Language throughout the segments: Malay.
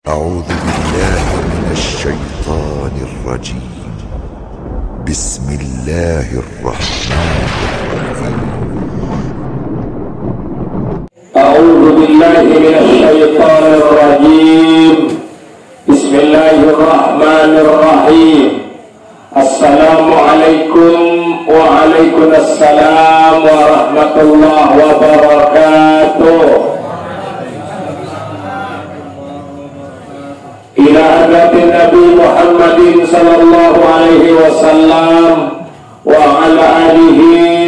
أعوذ بالله من الشيطان الرجيم. بسم الله الرحمن الرحيم. أعوذ بالله من الشيطان الرجيم. بسم الله الرحمن الرحيم. السلام عليكم وعليكم السلام ورحمة الله وبركاته. إلى حضرة النبي محمد صلى الله عليه وسلم وعلى آله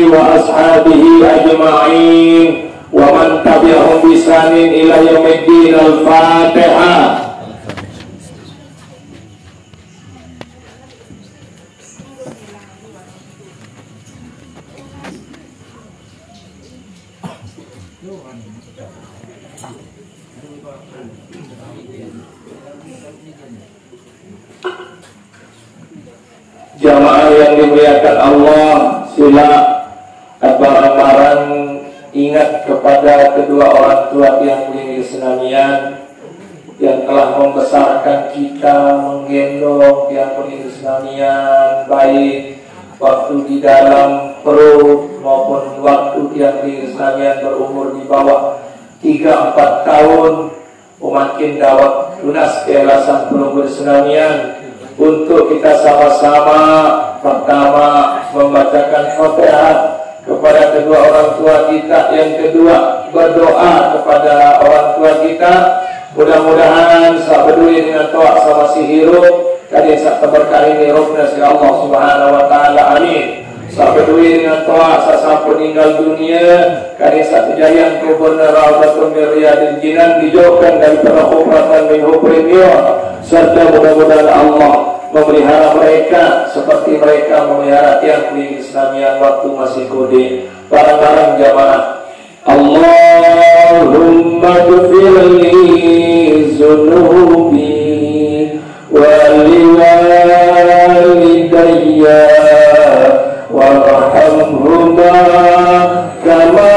وأصحابه أجمعين ومن tabi'ahum bisanin ila yaumiddin. Al-Fatihah. Jamaah yang dimuliakan Allah, sila barang-barang ingat kepada kedua orang tua yang di Isnamian yang telah membesarkan kita, menggendong yang di Isnamian, baik waktu di dalam perut maupun waktu yang di Isnamian berumur di bawah 3-4 tahun, memakin dawat lunas keelasan pelunggur Isnamian untuk kita sama-sama pertama membacakan Fatihah kepada kedua orang tua kita, yang kedua berdoa kepada orang tua kita, mudah-mudahan sabedui dengan toa sama si hirup kali sak berkah ini rukna si Allah Subhanahu wa taala, amin. Sabedui dengan toa sasampun meninggal dunia kali sak kejayaan kubur rawdatun min riyadil jinan, dijauhkan dari perhubatan min hubriyah, serta mudah-mudahan Allah memelihara mereka seperti mereka memelihara tiang di Islamian waktu masih kode. Barang-barang jamaah, Allahumma ghfirli zunubi wa liwalidayya warhamhuma kama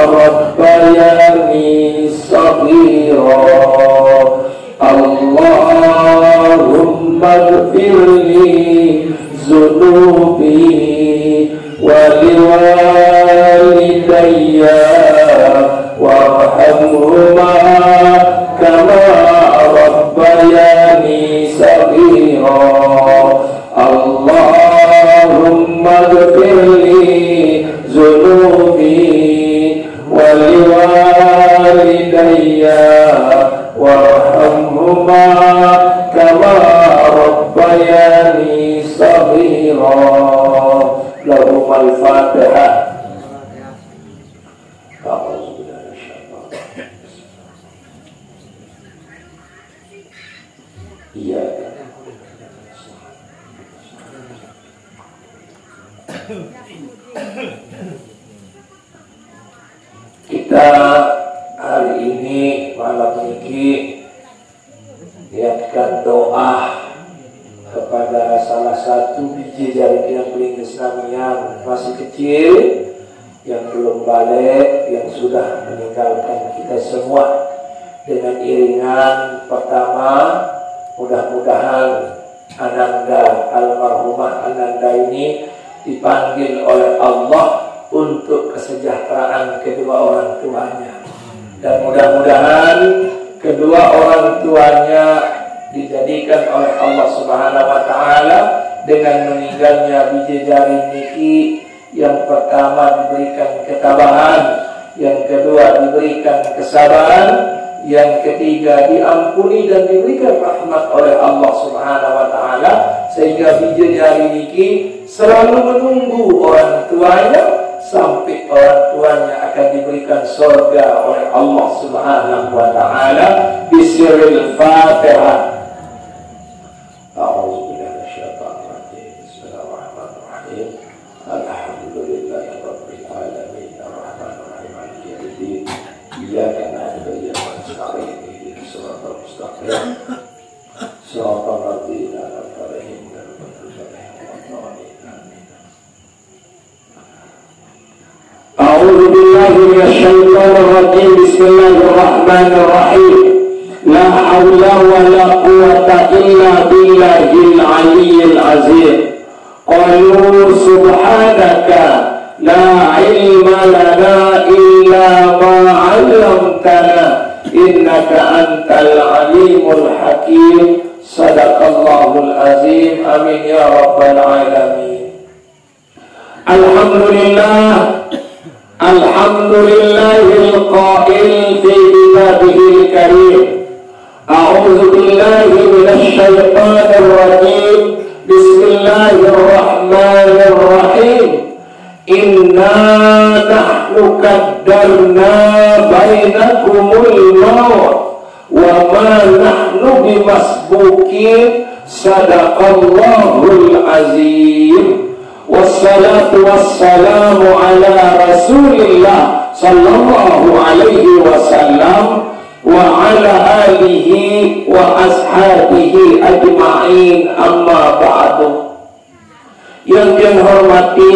rabbayani shaghira. Allahumma ghfirli zunubi wa liwalidayya warhamhuma kama rabbayani shaghira. Allahumma ghfirli zunubi wa liwalidayya warhamhuma kama rabbayani shaghira. Lahum al-Fatihah. Iya. Kita hari ini malam ini niatkan doa kepada salah satu biji jari yang paling Islamian masih kecil, yang belum balik, yang sudah meninggalkan kita semua. Dengan iringan pertama, mudah-mudahan Ananda, almarhumah Ananda ini dipanggil oleh Allah untuk kesejahteraan kedua orang tuanya, dan mudah-mudahan kedua orang tuanya dijadikan oleh Allah Subhanahu wa taala dengan meninggalnya biji jari niki, yang pertama diberikan ketabahan, yang kedua diberikan kesabaran, yang ketiga diampuni dan diberikan rahmat oleh Allah Subhanahu wa taala, sehingga biji jari niki selalu menunggu orang tuanya sampai orang tuanya akan diberikan surga oleh Allah Subhanahu wa taala. Bismillahil Fatihah. A'udzu billahi minasyaitonir rajim. Bismillahirrahmanirrahim. Alhamdulillahirabbil alamin. Arrahmanir rahim. Maliki yaumiddin. Iyyaka na'budu wa iyyaka nasta'in. Ihdinas siratal mustaqim. Siratal ladzina an'amta 'alaihim ghairil maghdubi 'alaihim waladdallin. A'udzu billahi minasy syaithanir rajim. Bismillahirrahmanirrahim. La La haula wa la quwwata illa billahil aliyyil azim. Qalu subhanaka la ilma lana illa ma 'allamtana innaka antal alimul hakim. Sadaqallahul azim. Amin ya rabbal alamin. Alhamdulillah, alhamdulillahil qail fi kitabihil karim. A'udzu billahi minasy syaithanir rajim. Bismillahirrahmanirrahim. Inna nahnu qaddarna bainakumul maut wa ma nahnu bimasbuqin. Sadaqallahul azim. Wassalatu wassalamu ala Rasulillah sallallahu alaihi wasallam wa ala alihi wa ashabihi ajma'in, amma ba'du. Yang dihormati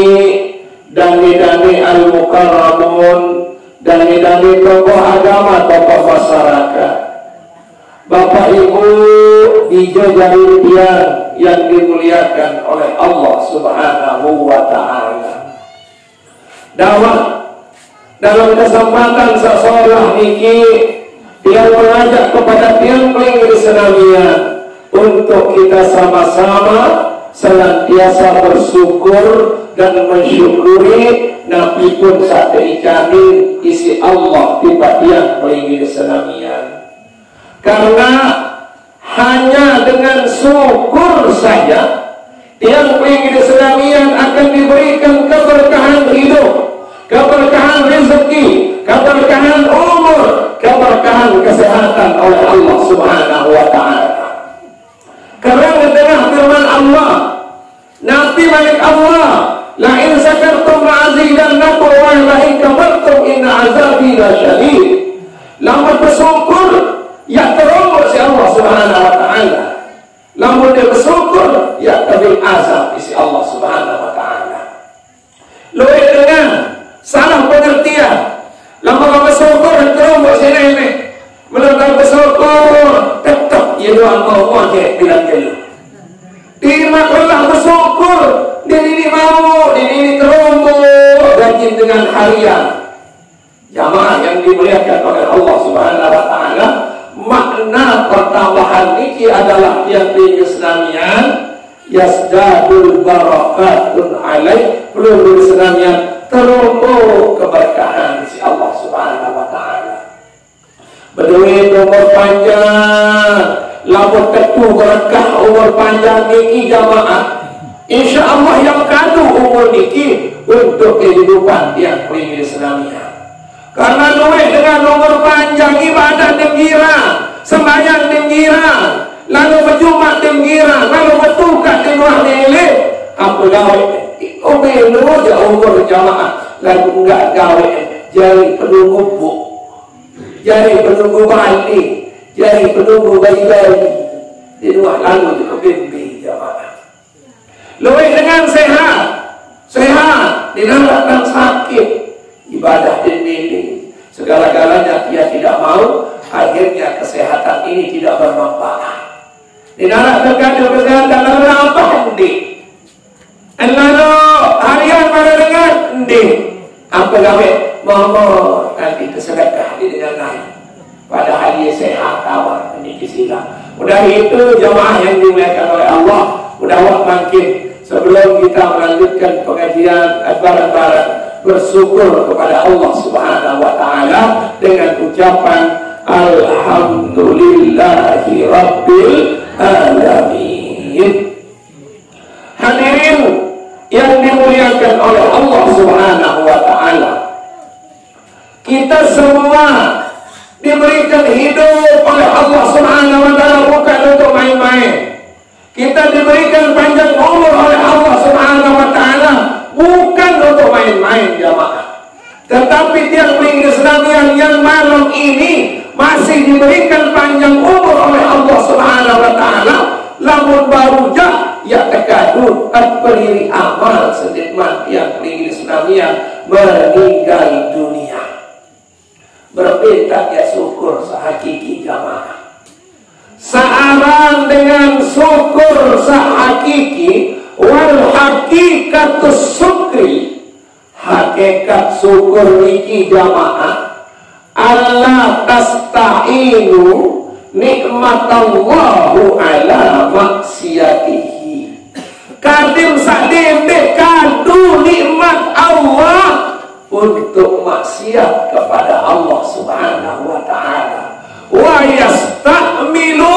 dani-dani al-mukarramun, dani-dani tokoh agama, tokoh masyarakat, Bapak Ibu bidadari yang dimuliakan oleh Allah Subhanahu wa ta'ala. Dakwah dalam kesempatan seseorang niki dia mengajak kepada tiang pelinggi senamian untuk kita sama-sama senantiasa bersyukur dan mensyukuri nabi pun sate icanin isi Allah di tiang pelinggi senamian. Karena hanya dengan syukur saja tiang pelinggi senamian akan diberikan keberkahan hidup, keberkahan rezeki, keberkahan umur, keberkahan kesehatan oleh Allah Subhanahu wa ta'ala. Karena dengan firman Allah, nanti balik Allah, la in syakartum la'azidannakum wa la in kafartum inna azabi lasyadid. Lamun bersyukur ya terobos si Allah Subhanahu wa ta'ala. Lamun dia bersyukur ya tabil azab isi Allah Subhanahu wa ta'ala. Luwih dengan salah pengertian. Lamun bersyukur dan terobos ini. Menentang bersyukur tetap ya doa Allah je bilang jelu. Dimaklah bersyukur ini mau ini terobos rajin dengan harian. Jamaah yang dimuliakan oleh Allah Subhanahu wa ta'ala, makna pertambahan niki adalah yang di Islamian yasdadul barakatun alaih, peluru Islamian terumbu keberkahan si Allah Subhanahu wa ta'ala. Berduit umur panjang, lapor ketu berkah umur panjang niki jamaah. Insya Allah yang kadu umur niki untuk kehidupan yang pelinggi Islamian. Karena luwih dengan umur panjang ibadah denggira, sembahyang denggira, lalu berjumat denggira, lalu bertukar di luar nilai, apa gawe? Umur aja umur jamaah, lalu enggak gawe, jari penunggu bu, jari penunggu balik, jari penunggu bayi-bayi, di luar lalu juga bimbing jamaah. Luwih dengan sehat, dilarang sakit, ibadah dinilai, segala-galanya dia tidak mau, akhirnya kesehatan ini tidak bermanfaat. Dilarang terkadang kesehatan lalu apa hendi? Lalu harian pada dengan hendi. Apa gawe? Mau nanti kesedekah di dengan lain. Padahal dia sehat awal ini kisilah. Udah itu jamaah yang dimuliakan oleh Allah. Udah makin sebelum kita melanjutkan pengajian bareng-bareng, bersyukur kepada Allah Subhanahu wa ta'ala dengan ucapan alhamdulillahi rabbil alamin. Hadirin yang dimuliakan oleh Allah Subhanahu wa ta'ala, kita semua diberikan hidup oleh Allah Subhanahu wa ta'ala bukan untuk main-main. Kita diberikan panjang umur oleh Allah Subhanahu wa ta'ala bukan untuk main-main jamaah. Tetapi tiang pelinggi Islamian yang malam ini masih diberikan panjang umur oleh Allah Subhanahu wa ta'ala, lamun baru ya tekadun berdiri amal sedikmat tiang pelinggi Islamian meninggal dunia. Berbeda ya syukur sehakiki jamaah. Searang dengan syukur sahakiki, wal hakikatus syukri, hakikat syukur niki jamaah, Allah tasta'inu nikmatallahu ala maksiyatihi. Kadim sadembe kadu nikmat Allah untuk maksiat kepada Allah subhanahu wa ta'ala. Wa yasta'milu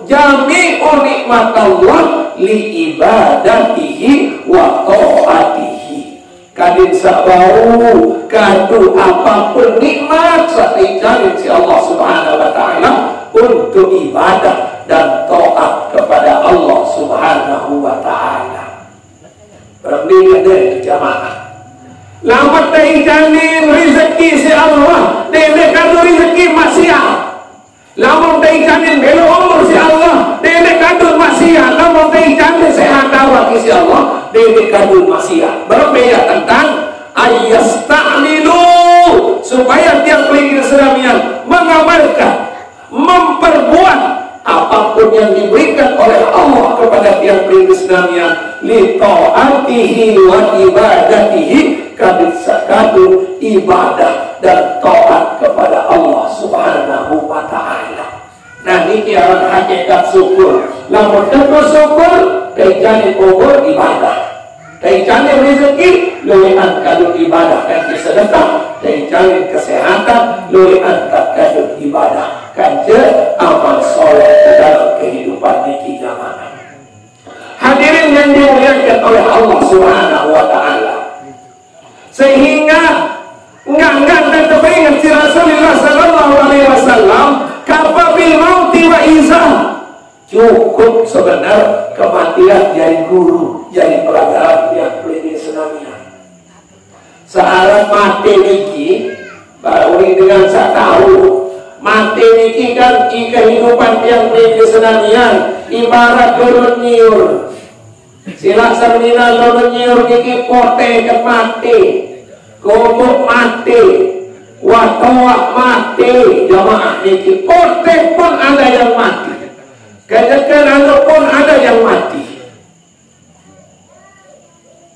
jami'u nikmat Allah li ibadatihi wa ta'atihi. Kadin sabau kadu apapun nikmat satikan si Allah subhanahu wa ta'ala untuk ibadah dan taat kepada Allah subhanahu wa ta'ala. Berbeda jamaah. Lambat dari janin rezeki si Allah, dia kadu rezeki maksiat. Lamun dari janin belu umur si Allah, dia kadu maksiat. Lamun dari janin sehat awak si Allah, dia kadu maksiat. Berbeda tentang ayasta'milu, supaya tiap pelingin seramian mengamalkan, memperbuat apapun yang diberikan oleh Allah kepada tiap pelingin seramian li ta'atihi wa ibadatihi, kadu ibadah dan taat kepada Allah subhanahu wa ta'ala. Nah ini adalah hakikat syukur. Lamun tentu syukur kaitannya umur ibadah, kaitannya rezeki luwian kadu ibadah, kan sedekah, kaitannya kesehatan luwian kadu ibadah, kan amal soleh dalam kehidupan niki jamaah. Hadirin yang dimuliakan oleh Allah subhanahu wa ta'ala, sehingga enggak dan teringat si Rasulullah sallallahu alaihi wasallam kafa bil mauti wa izah, cukup sebenar kematian jadi guru, jadi pelajaran yang boleh senamian. Saat mati niki baru dengan saya tahu mati niki kan kehidupan yang boleh senamian ibarat turun nyur. Sila samina turun nyur niki pote kan mati, kubuk mati, watoak mati, jamaah niki pote pun ada yang mati, kedekan pun ada yang mati.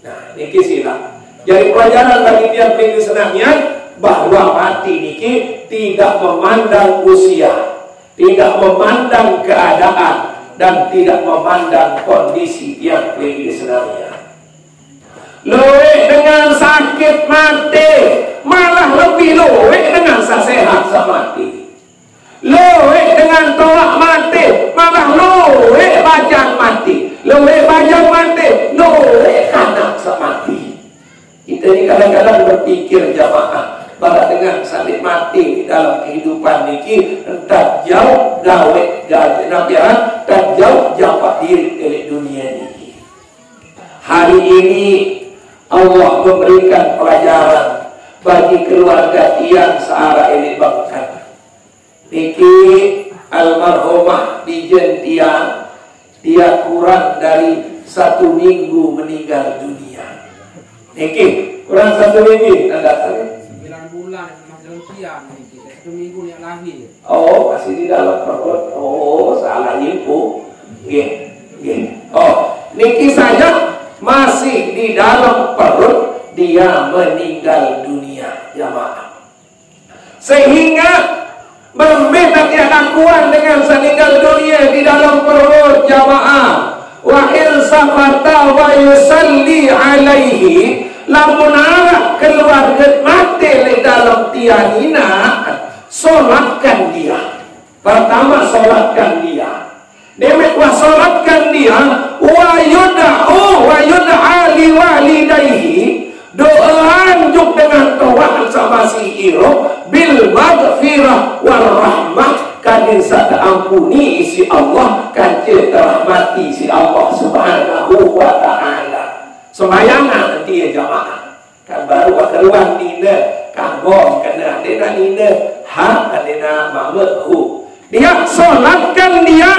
Nah niki sila jadi pelajaran bagi tiap minggu senangnya, bahwa mati niki tidak memandang usia, tidak memandang keadaan, dan tidak memandang kondisi yang minggu senangnya. Luwe dengan sakit mati, malah lebih luwe dengan sehat mati. Luwe dengan tolak mati, malah luwe bajang mati. Luwe bajang mati, luwe kanak mati. Kita ini kadang-kadang berpikir jamaah, bahwa dengan salib mati di dalam kehidupan niki entah jauh gawe nabian, dan jauh jawab diri dari dunia niki. Hari ini Allah memberikan pelajaran bagi keluarga tiang searah ini bangkan. Niki almarhumah dijen tiang, dia kurang dari 1 minggu meninggal dunia. Niki kurang 1 minggu, tanda saya 9 bulan masih dalam tiang niki, 1 minggu yang lahir. Oh masih di dalam perut. Oh salah info. Oh niki saja masih di dalam perut dia meninggal dunia jamaah. Sehingga berbeda tiada kuat dengan meninggal dunia di dalam perut jamaah. Wa in safata wa yusalli alaihi, lamun arah keluarga mati di dalam tianina, solatkan dia. Pertama solatkan dia. Demek wa solatkan dia, wa yud'u wa yud'a li walidayhi, doa anjuk dengan to'an sama si iro bil maghfirah wal rahmah, kadin sada ampuni si Allah, kadin terahmati si Allah subhanahu wa ta'ala. Sembayangan nanti ya jamaah, kan baru keluar nina kagom kena dena nina ha dena mamehu, dia solatkan dia,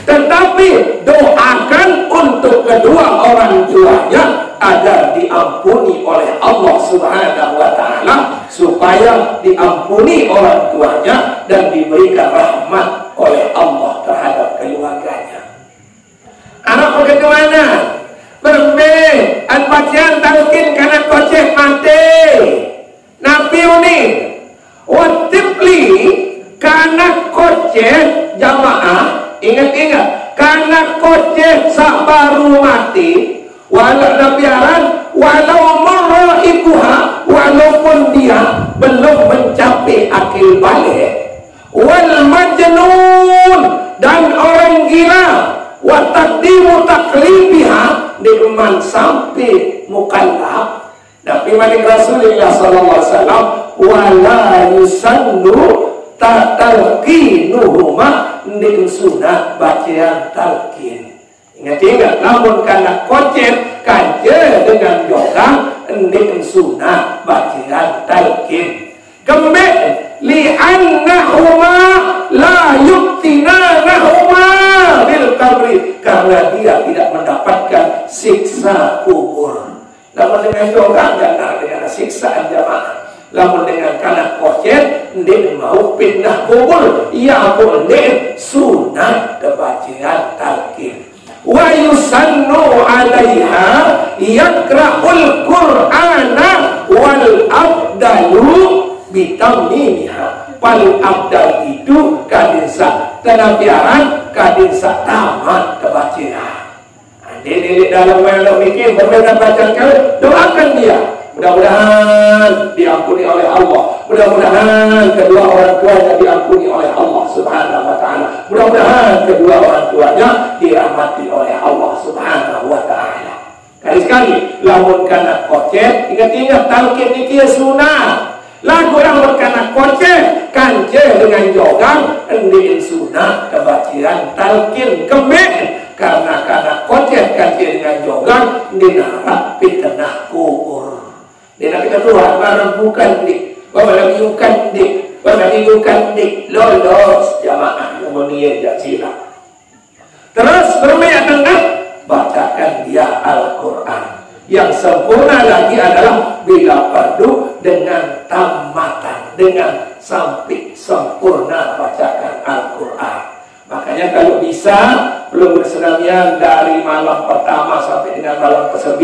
tetapi doakan untuk kedua orang tuanya agar diampuni oleh Allah subhanahu wa ta'ala, supaya diampuni orang tuanya dan diberikan rahmat oleh Allah terhadap keluarganya. Anak bagaimana? Bermain bacaan talqin karena kocek mati. Nabi ini watibli karena kocek jamaah. Ingat-ingat, karena kocek baru mati. Walau nabiaran, walau marra ibuha, walaupun dia belum mencapai akil balik. Wal majnun, dan orang gila, wa taqdimu taklifiha, diman sampai mukallaf. Nabi Malik Rasulullah sallallahu alaihi wasallam, wala yusannu talqinuhuma, din sunat bacaan talqin. Ingat-ingat, namun karena kocet kaje dengan jogang, din sunat bacaan talqin. Kembali li'annahuma la yuktinanahuma bil qabri, karena dia tidak mendapatkan siksa kubur. Namun dengan jogang jangan dengan siksaan jamaah. Namun dengan karena kocet dia mau pindah kubur, ia pun dia sunat bacaan talqin. Wa yusannu 'alaiha yakra'ul qur'ana wal abdalu bitamimiha. Paling abdal itu kadinsa tenabiaran, kadinsa tamat kebacaan. Ini dalam malam mikir berbeda bacaan kalian, doakan dia. Mudah-mudahan diampuni oleh Allah. Mudah-mudahan kedua orang tuanya diampuni oleh Allah Subhanahu wa ta'ala. Mudah-mudahan kedua orang tuanya dirahmati oleh Allah Subhanahu wa ta'ala. Kali-kali lamun kana kocet, ingat-ingat talqin iki sunah. Lagu lamun kana kocet kance dengan jogang endin sunah kebacaan talqin kemen. Karena kocet kance dengan jogang dinarap fitnah kubur. Dia nak kata Tuhan, barang bukan dik, bapak lagi bukan dik, bapak lagi bukan dik, lolos jamaah yang berniat jak silap. Terus bermain tengah, bacakan dia Al-Quran. Yang sempurna lagi adalah bila perlu dengan tamatan, dengan sampai sempurna bacakan Al-Quran. Makanya kalau bisa belum bersenamian dari malam pertama sampai dengan malam ke-9,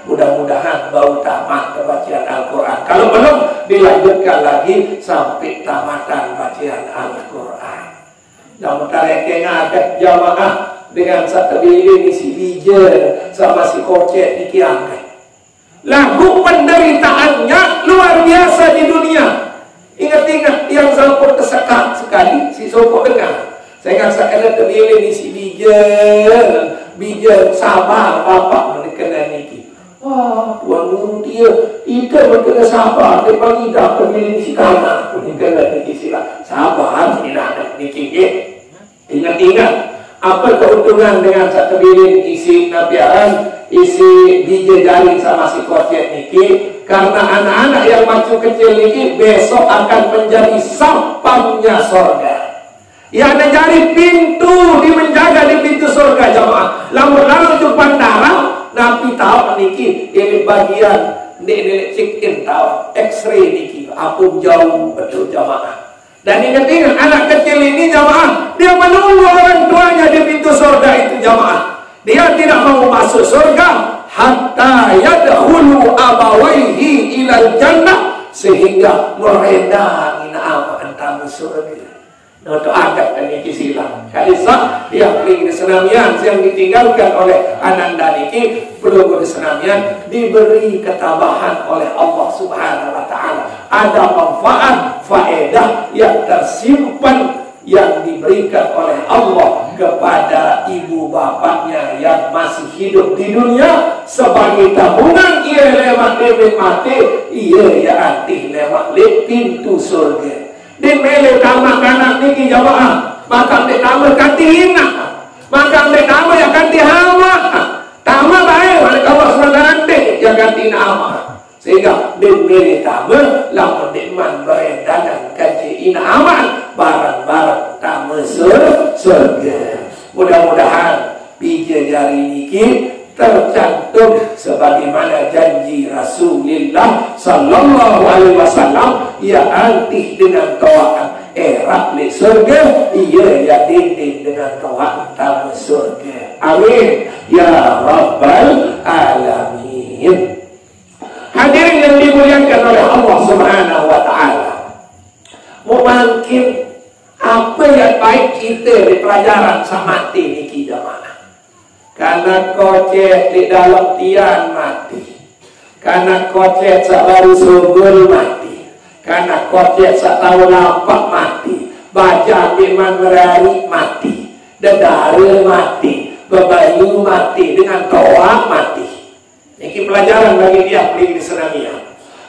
mudah-mudahan bau tamat bacaan Al-Quran. Kalau belum, dilanjutkan lagi sampai tamatan bacaan Al-Quran. Namun tareke ngadat jamaah dengan satu bilik si bijen sama si kocet di kiamat. Lagu penderitaannya luar biasa di dunia. Ingat-ingat yang sampun kesekat sekali si sopok dengar. Saya kata ada terbilik di si bijen sabar bapak menekan niki. Wah, tuan guru dia berkena sabar. Dia bagi dah terbilik si kanan menekan niki sila. Sabar tidak niki. Ingat-ingat apa keuntungan dengan satu bilik isi nabiaran, isi bijen jaring sama si kocet niki. Karena anak-anak yang masih kecil niki besok akan menjadi sampamnya sorga. Yang ada jari pintu di menjaga di pintu surga jamaah. Lalu jumpa darah, Nabi tahu niki ini bagian ini check in tahu X-ray niki. Apun jauh betul jamaah. Dan ingat-ingat anak kecil ini jamaah, dia menunggu orang tuanya di pintu surga itu jamaah. Dia tidak mau masuk surga hatta yadkhulu abawaihi ilal jannah, sehingga meredangi nama antamu surga. Untuk adat dan niki silang. Kalisa yang pergi senamian yang ditinggalkan oleh Ananda niki perlu senamian diberi ketabahan oleh Allah Subhanahu wa ta'ala. Ada manfaat, faedah yang tersimpan yang diberikan oleh Allah kepada ibu bapaknya yang masih hidup di dunia sebagai tabungan ia lewat lebih mati, ia ya antih lewat pintu surga. Din mele tambah kanak niki jamaah, maka dia tambah kanti hina, maka dia tambah yang kanti hawa, tambah baik mereka Allah SWT yang kanti nama, sehingga din mele tambah lamun diman beredanan kanti ina aman barang-barang tambah surga. Mudah-mudahan bija jari niki tercantum sebagaimana janji Rasulullah sallallahu alaihi wasallam, ya antih dengan tawaan erat li surga, ia yang dinding dengan kawat tamu surga. Amin ya rabbal alamin. Hadirin yang dimuliakan oleh Allah Subhanahu wa taala, mungkin apa yang baik kita di pelajaran samati niki jamaah. Karena kocek di dalam tian mati, karena kocek baru subul mati, karena kocek tahu lampak mati, baca biman merari mati, dedare mati, bebayu mati, dengan toa mati. Ini pelajaran bagi dia di Islamiyah.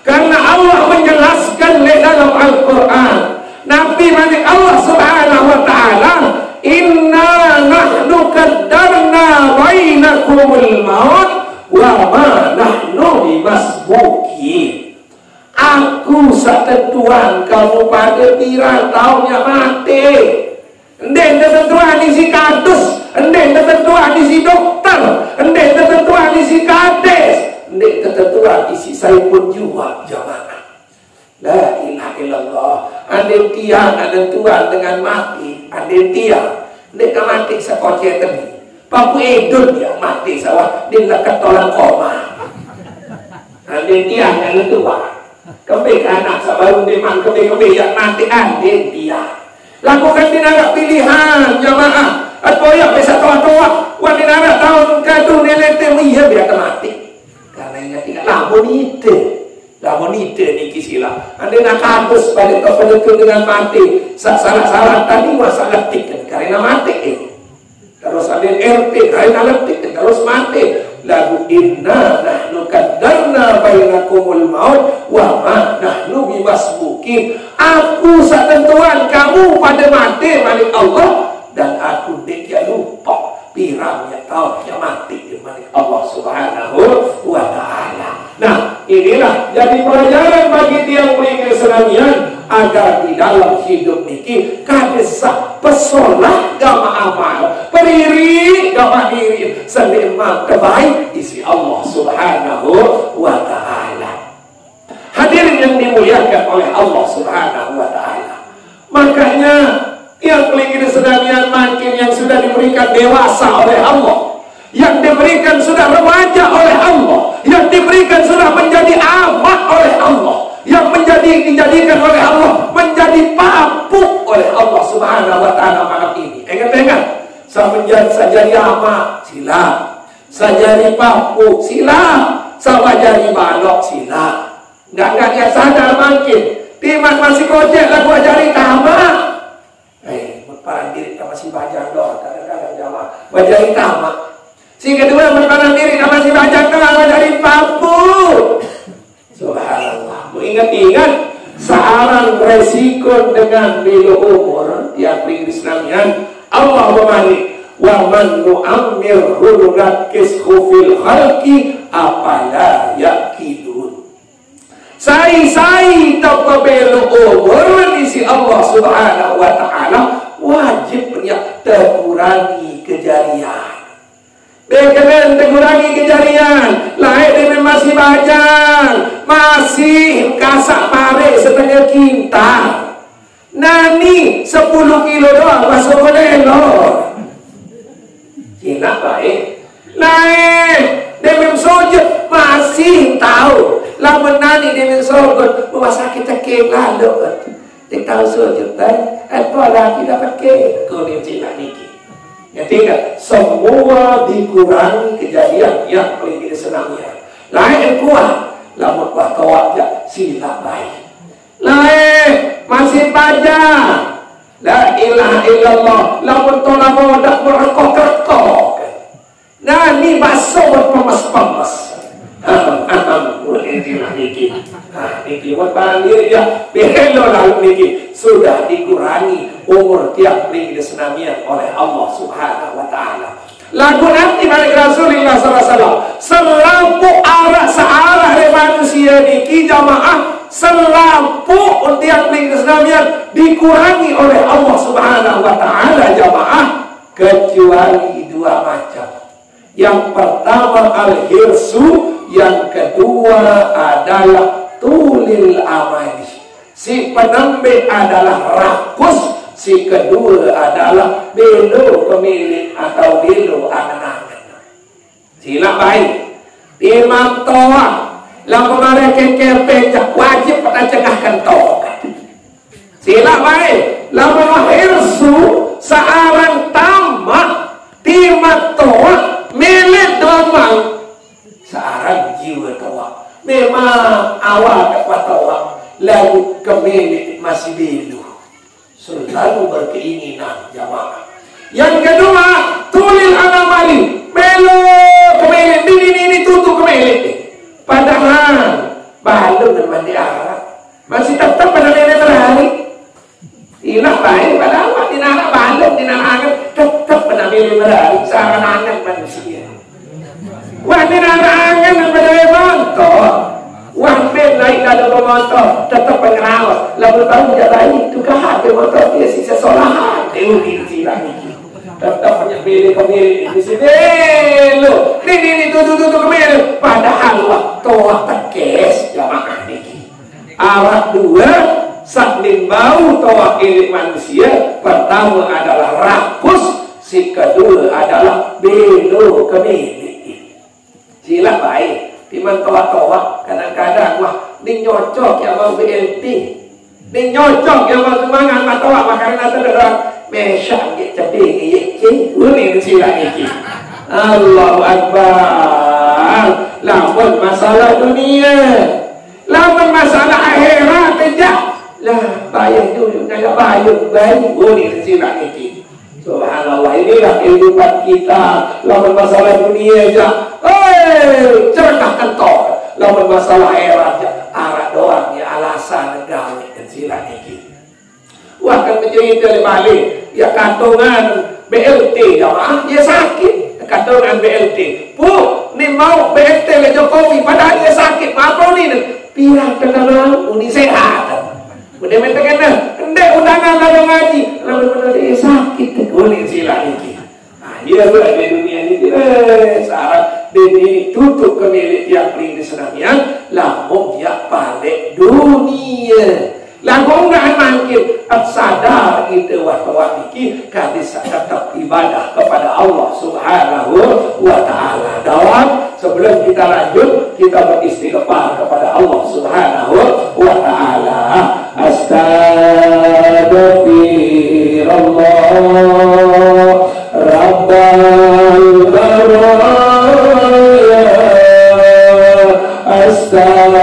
Karena Allah menjelaskan di dalam Al-Quran, Nabi Malik Allah Subhanahu wa taala, inna nahnu qaddarna bainakumul maut wa ma nahnu bimasbuqin. Aku setentuan kamu pada pirang tahunnya mati. Endek ketentuan isi kadus, endek ketentuan isi dokter, endek ketentuan isi kades, endek ketentuan isi saipun jua jamaah. La ilaha illallah. Andai tiang ada tuan dengan mati, andai tiang ndek mati sekocek tadi. Papu edun dia mati sawah dia nak ketolan koma. Andai tiang ada tuan. Kembali ke anak sabaru deman kembali yang mati andai tiang. Lakukan dinara pilihan jamaah. Atau yang bisa tua-tua wanita tahun kadu nelete iya biar mati. Karena ingat tidak lamun itu niki sila. Anda nak kampus balik ke penentu dengan mati. Salah tadi masalah tiket karena mati. Terus ada RT karena letik terus mati. Lagu inna nahnu qaddarna bainakumul maut wa ma nahnu bimasbuqin. Aku setentuan kamu pada mati Malik Allah, dan aku tidak lupa pirangnya tahunnya mati di Malik Allah Subhanahu wa taala. Nah, inilah jadi pelajaran bagi tiang beri Islamian agar di dalam hidup niki kadesa pesolah gama amal, periri gama diri, senima kebaik isi Allah Subhanahu wa taala. Hadirin yang dimuliakan oleh Allah Subhanahu wa taala. Makanya yang beri Islamian makin yang sudah diberikan dewasa oleh Allah, yang diberikan sudah remaja oleh Allah, yang diberikan sudah menjadi amat oleh Allah, yang dijadikan oleh Allah menjadi papuk oleh Allah Subhanahu wa taala malam ini. Ingat-ingat, saya jadi amat sila, saya jadi papuk sila, saya jadi balok sila. Enggak dia sadar makin timan masih kocek lagu ajari tamak. Berparang diri masih bajang doang kadang-kadang jamaah bajari tamak. Si kedua berparang diri masih bajang doang ajari papu. Subhanallah. Ingat-ingat saran resiko dengan belu umur yang Islamian Allah memani wa man nu'ammir hulunakis khufil khalqi apala yakidun. Sai tanpa belu umur isi Allah Subhanahu wa taala wajibnya terkurangi kejarian. Bagaimana terkurangi kejarian? Lain dengan masih bajang, masih kasak pare setengah kintal. Nani 10 kilo doang masuk melelor. Cina baik. Lain dengan sojud masih tahu. Lamun nani dengan sojud rumah sakit tekil lalu. Dia tahu sojud kan? Apa lagi dapat ke? Kau ni cina niki. Yang tiga, semua dikurangi kejadian yang paling senangnya. Lain kuat, lamun kuat kawat sila baik. Lain masih pajak. La ilaha illallah. Lamun tolak modak berkok-kok. Nah, ini baso berpemas-pemas. Niki buat barang diri ya behelo lalu niki sudah dikurangi umur tiap ring Islamian oleh Allah Subhanahu wa taala. Lagu nanti balik Rasulullah SAW selampu arah searah dari manusia niki jamaah selampu tiap ring Islamian dikurangi oleh Allah Subhanahu wa taala jamaah kecuali dua macam. Yang pertama al-hirsu, yang kedua adalah tulil amali. Si penembe adalah rakus, si kedua adalah belo pemilik atau belo angan-angan. Sila baik. Imam toa, lalu mereka kepecah wajib pada cegahkan toa. Sila baik. Lalu hirsu seorang tamat timat toa milik domang. Seorang jiwa toa. Memang awal kepada toa. Lalu kemilik masih belu. Selalu berkeinginan jamaah. Yang kedua, tulil anamali. Belu kemilik. Ini tutup kemilik. Padahal balum dan mandi arah masih tetap pada nenek terhari. Ilah baik padahal mandi anak balum, di anak tetap pada nenek terhari. Seorang anak manusia. Wah, di anak pada motor. Wah, naik dalam motor, tetap pengerawat. Lalu tahu jadai itu hati motor dia sisa solahan. Teori silang ini. Tetap punya pilih kemilik di sini. Lo, ini tutup kemilik. Padahal waktu tekes jamaah ini. Awak dua, saking bau toa milik manusia. Pertama adalah rakus, si kedua adalah belo kemilik. Sila baik. Timan toa-toa kadang-kadang wah ini nyocok yang mau BLT, ini nyocok yang mau semangat matoa makanan terderang mesyang jadi ini sila ini. Allahu Akbar. Lamun masalah dunia, lamun masalah akhirat aja lah bayar dulu nak bayar ini sila ini. Subhanallah, inilah kehidupan kita. Lamun masalah dunia aja ceritakan toh. Lamun masalah akhirat aja arah doang ya alasan gawe dan sila ini. Wah kan bercerita balik ya kantongan BLT jamaah dia sakit kantongan BLT. Bu, ni mau BLT le Jokowi padahal dia sakit. Apa ni? Pirang terkenal uni sehat. Udah minta kena, endek undangan lalu ngaji, lalu dia sakit, kuning sila ini. Nah, dia berada di dunia ini, saat dia tutup kemilik yang paling disenangian, lalu dia balik dunia. Lalu enggak mungkin sadar itu waktu ini kadis tetap ibadah kepada Allah Subhanahu wa Ta'ala. Dalam sebelum kita lanjut kita beristighfar kepada Allah Subhanahu wa Ta'ala. Astaghfirullah Rabbal baraya. Astaghfirullah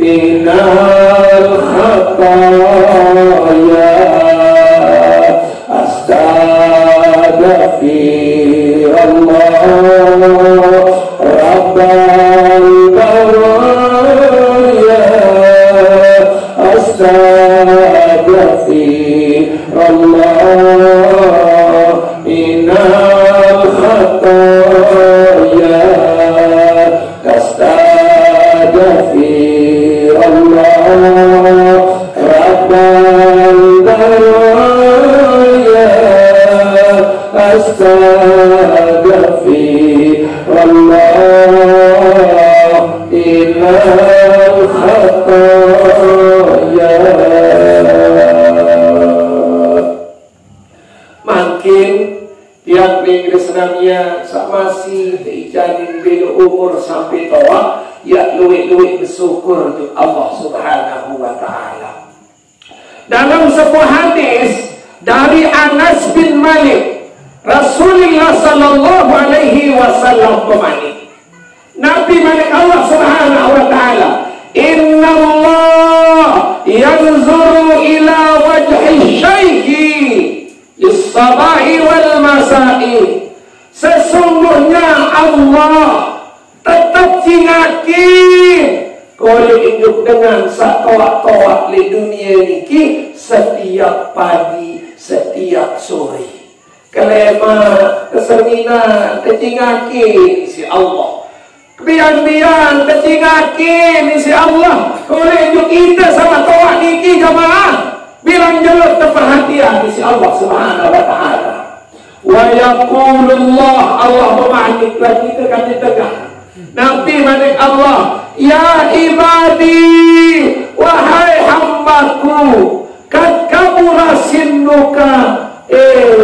minal khataya. Astaghfirullah Rabbal baraya. Astaghfirullah minal khataya. Astaghfirullah Rabbal baraya. Astaghfirullah minal khataya. Makin tiap minggu senamnya masih dijanin bila umur sampai tua ya luwih-luwih bersyukur untuk Allah Subhanahu wa Ta'ala. Dalam sebuah hadis dari Anas bin Malik, Rasulullah sallallahu alaihi wasallam bermani, Nabi Malik Allah Subhanahu wa Ta'ala, inna Allah yanzuru ila wajhi syaikhi is-sabahi wal masai. Sesungguhnya Allah tetap cingakin kalau hidup dengan satoak-toak di dunia ini setiap pagi, setiap sore. Kelema, keseminan, kecingakin si Allah. Kebian-bian, kecingakin si Allah. Kalau hidup kita sama toak niki jamaah, bilang jelas terperhatian si Allah Subhanahu wa Ta'ala. Wa yaqulullah, Allah bermanik lagi tekan di tengah. Nabi manik Allah, ya ibadi, wahai hambaku, kad kabura sinnuka,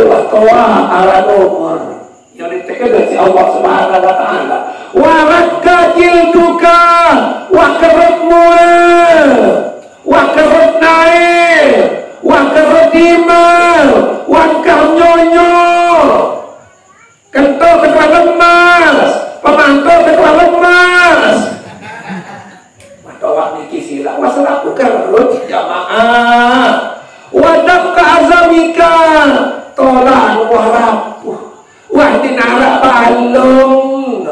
watoa ala nomor. Yang ditekan si Allah Subhanahu wa Ta'ala. Wa rakka jilduka, wa kerutmu, wa kerut naik, wa kerut dimar, wa nyonyo. Kentau ketua lemas, pemantau ketua lemas. Matawak niki sila, masalah kerut jamaah. Wadak ke azamika, tolan warapuh. Wah dinara balong.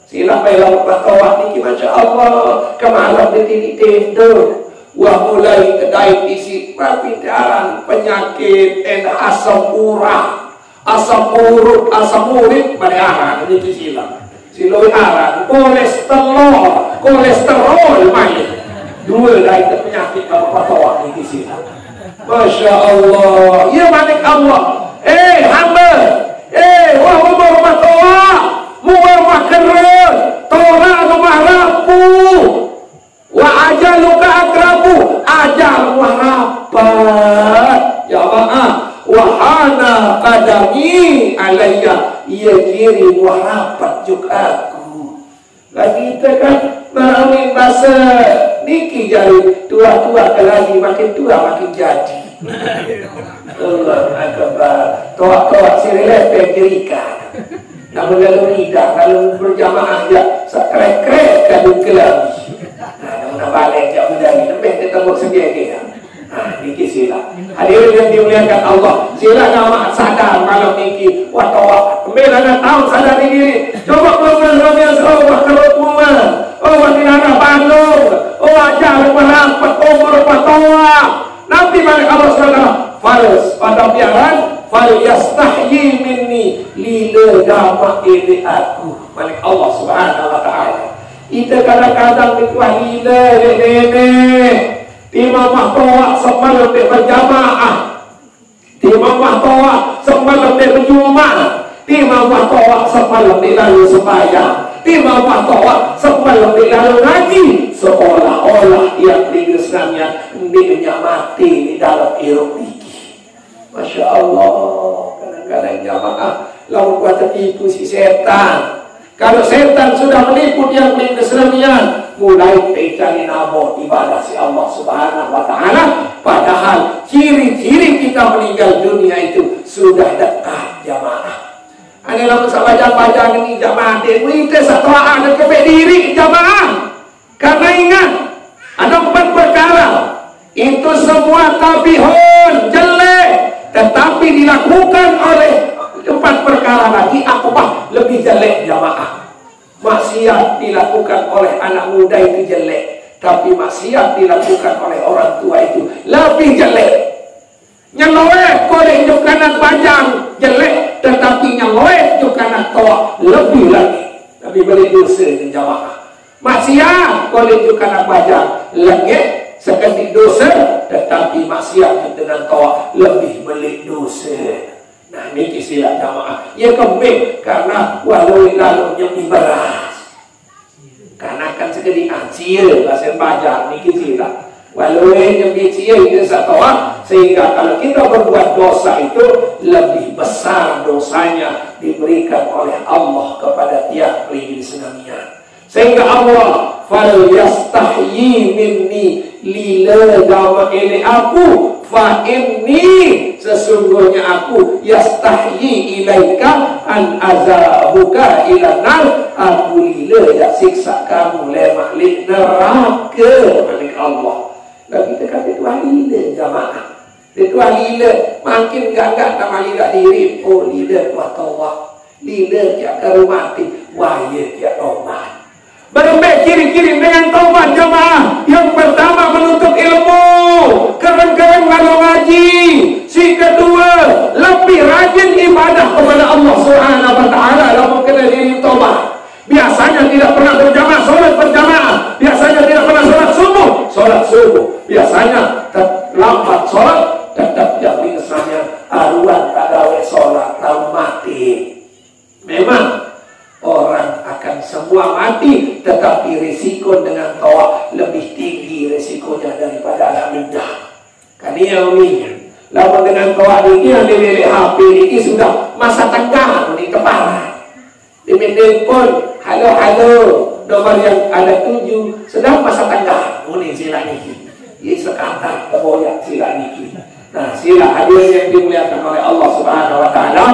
Sila pelang matawak niki, masya Allah. Kemalam di tidur. Wah mulai kedai isi perpindahan penyakit dan asam urat. Asam urut, asam urit pada arah ini sila. Siloi arah, kolesterol main. Dua dari penyakit apa patawak ini sila. Masya Allah. Ya manik Allah. Hamba. Wah umur patawak. Muar makerut. Tora rumah rapuh. Wa ajaluka akrabu. Ajal warapat. Jamaah. Wahana kadami alayya, ia kirim warapat juga aku. Lagi kita kan marawin bahasa niki jadi tua-tua lagi makin tua makin jadi. Allah akbar. Toa-toa sirele pengirikan. Namun lalu lidah kalau berjamaah ya sakrek-krek kadung kelabi. Nah, balik jauh dari lebih ketemu sendiri. Niki sila. Hadirin yang dimuliakan Allah, sila nama sadar malam niki. Watawa, kembali tahun sadar diri. Coba belum yang seolah kerupuma. Watinara Bandung. Ajar merapat umur watawa. Nanti balik Allah saudara. Fals pada piaran. Fal yastahyi minni lila dama ini aku. Balik Allah Subhanahu wa Ta'ala. Kita kadang-kadang dikuah lila nenek. Imam Mahtawa semalam dia berjamaah. Imam Mahtawa semalam dia berjumah. Imam Mahtawa semalam dia lalu sembahyang. Imam Mahtawa semalam dia lalu ngaji. Seolah-olah yang digesannya dia mati di dalam iruk niki. Masya Allah. Kadang-kadang jamaah lalu buat tertipu si setan. Kalau setan sudah menipu yang Islamian, mulai mencari nama ibadah si Allah Subhanahu wa Ta'ala. Padahal ciri-ciri kita meninggal dunia itu sudah dekat jamaah. Ada lama baca-baca ini jamaah kita setelah ada keberdiri jamaah. Karena ingat ada 4 perkara itu semua kabihun jelek, tetapi dilakukan oleh 4 perkara lagi akubah lebih jelek jamaah. Maksiat dilakukan oleh anak muda itu jelek, tapi maksiat dilakukan oleh orang tua itu lebih jelek. Nyelowek koleh jukanan panjang jelek, tetapi nyelowek jukanan tua lebih lagi, lebih beri dosa di jamaah. Maksiat koleh jukanan panjang lagi sekali dosa, tetapi maksiat dengan tua lebih beri dosa. Nah ini kisilah jamaah. Ya kembali karena walau lalu yang diberas. Karena kan sekali anjir bahasa bajar ini kisilah. Walau yang dicir itu satu orang. Sehingga kalau kita berbuat dosa itu lebih besar dosanya diberikan oleh Allah kepada tiap pelindung senamian. Sehingga Allah fal yastahyi minni lila dawa ini aku fa inni sesungguhnya aku yastahyi ilaika an azabuka ila nar aku lila ya siksa kamu lemah li neraka milik Allah. Lagi kita kata itu lila jamaah. Itu lila makin gagak nama lila diri. Oh lila watawah lila dia karumati wahya dia obat. Berbaik ciri-ciri dengan taubat jamaah. Yang pertama menuntut ilmu, keren-keren lalu ngaji. Si kedua lebih rajin ibadah kepada Allah Subhanahu wa Ta'ala dalam kena diri taubat. Biasanya tidak pernah berjamaah, solat berjamaah. Biasanya tidak pernah solat subuh. Biasanya lambat solat, tetap jamin misalnya aruan tak gawe solat tahu mati. Memang orang akan semua mati minyak. Lalu dengan kawan ini yang dililih HP ini sudah masa tengah di kepala. Diminta pun halo nomor yang ada 7 sedang masa tengah. Ini sila niki. Ini sekata kemoyak sila niki. Nah, sila hadirin yang dimuliakan oleh Allah Subhanahu wa taala,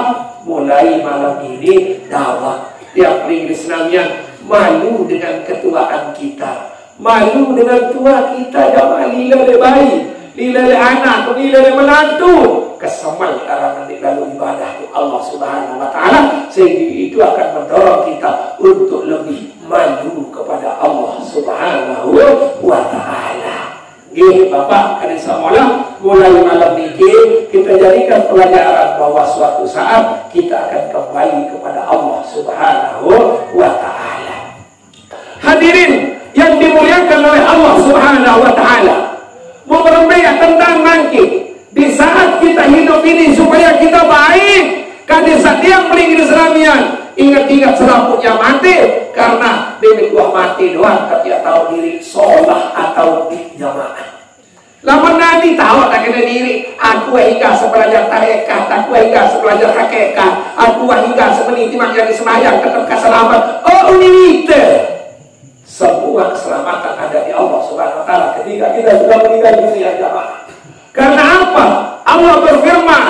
mulai malam ini dakwah tiap minggu senamian malu dengan ketuaan kita. Malu dengan tua kita, jamaah lila le bayi, lila le anak, lila le menantu. Kesemal karena lalu ibadah Allah Subhanahu wa taala, sehingga itu akan mendorong kita untuk lebih malu kepada Allah Subhanahu wa taala. Nggih, Bapak kali semula mulai malam ini kita jadikan pelajaran bahwa suatu saat kita akan kembali kepada Allah Subhanahu wa taala. Hadirin yang dimuliakan oleh Allah Subhanahu wa taala, mau berbicara tentang bangkit di saat kita hidup ini supaya kita baik. Kadang setiap melingkir Islamian ingat-ingat seraputnya mati karena demi gua mati doang tapi tahu diri sholat atau di jamaah. Lama nanti tahu tak kena diri aku hingga sepelajar tarekat, aku hingga sepelajar hakikat, aku hingga semeniti menjadi semayang tetap keselamat. Oh unite semua keselamatan ada di Allah Subhanahu wa taala ketika kita sudah meninggal dunia jamaah. Karena apa? Allah berfirman,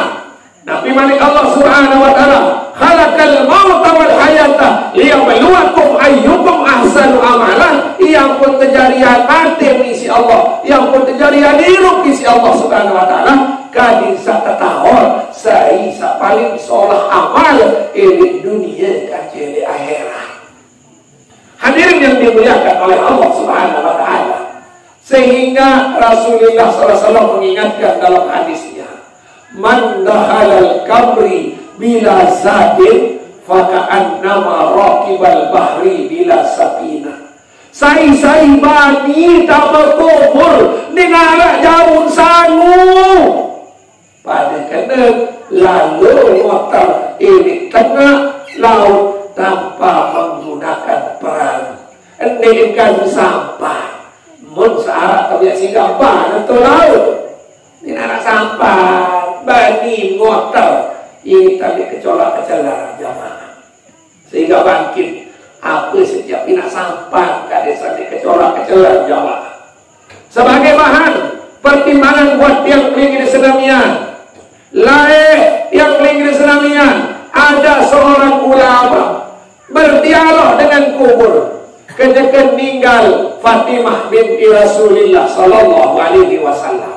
Nabi Malik Allah Subhanahu wa taala, khalaqal mauta wal hayata liyabluwakum ayyukum ahsanu amalan. Yang pun terjadian mati misi Allah, yang pun terjadian hidup misi Allah Subhanahu wa taala, kadin sa tatahor sai sa paling solah amal di dunia kaji di akhirat. Hadirin yang dimuliakan oleh Allah Subhanahu wa taala, sehingga Rasulullah SAW mengingatkan dalam hadisnya, man dahalal kabri bila zadin faka'annama raqibal bahri bila sapina. Sai bani tak berkubur negara jauh sangu pada kena lalu motor ini tengah laut tanpa menggunakan perahu. Ini kan sampah mun searah tapi sehingga ban atau laut ini anak sampah bani motor ini tadi kecolak-kecolak jamaah sehingga bangkit apa setiap pinak sampah kadang tadi kecolak-kecolak jamaah sebagai bahan pertimbangan buat yang pelingin Islamian. Lain yang pelingin Islamian ada seorang ulama berdialog dengan kubur ketika meninggal Fatimah binti Rasulullah sallallahu alaihi wasallam.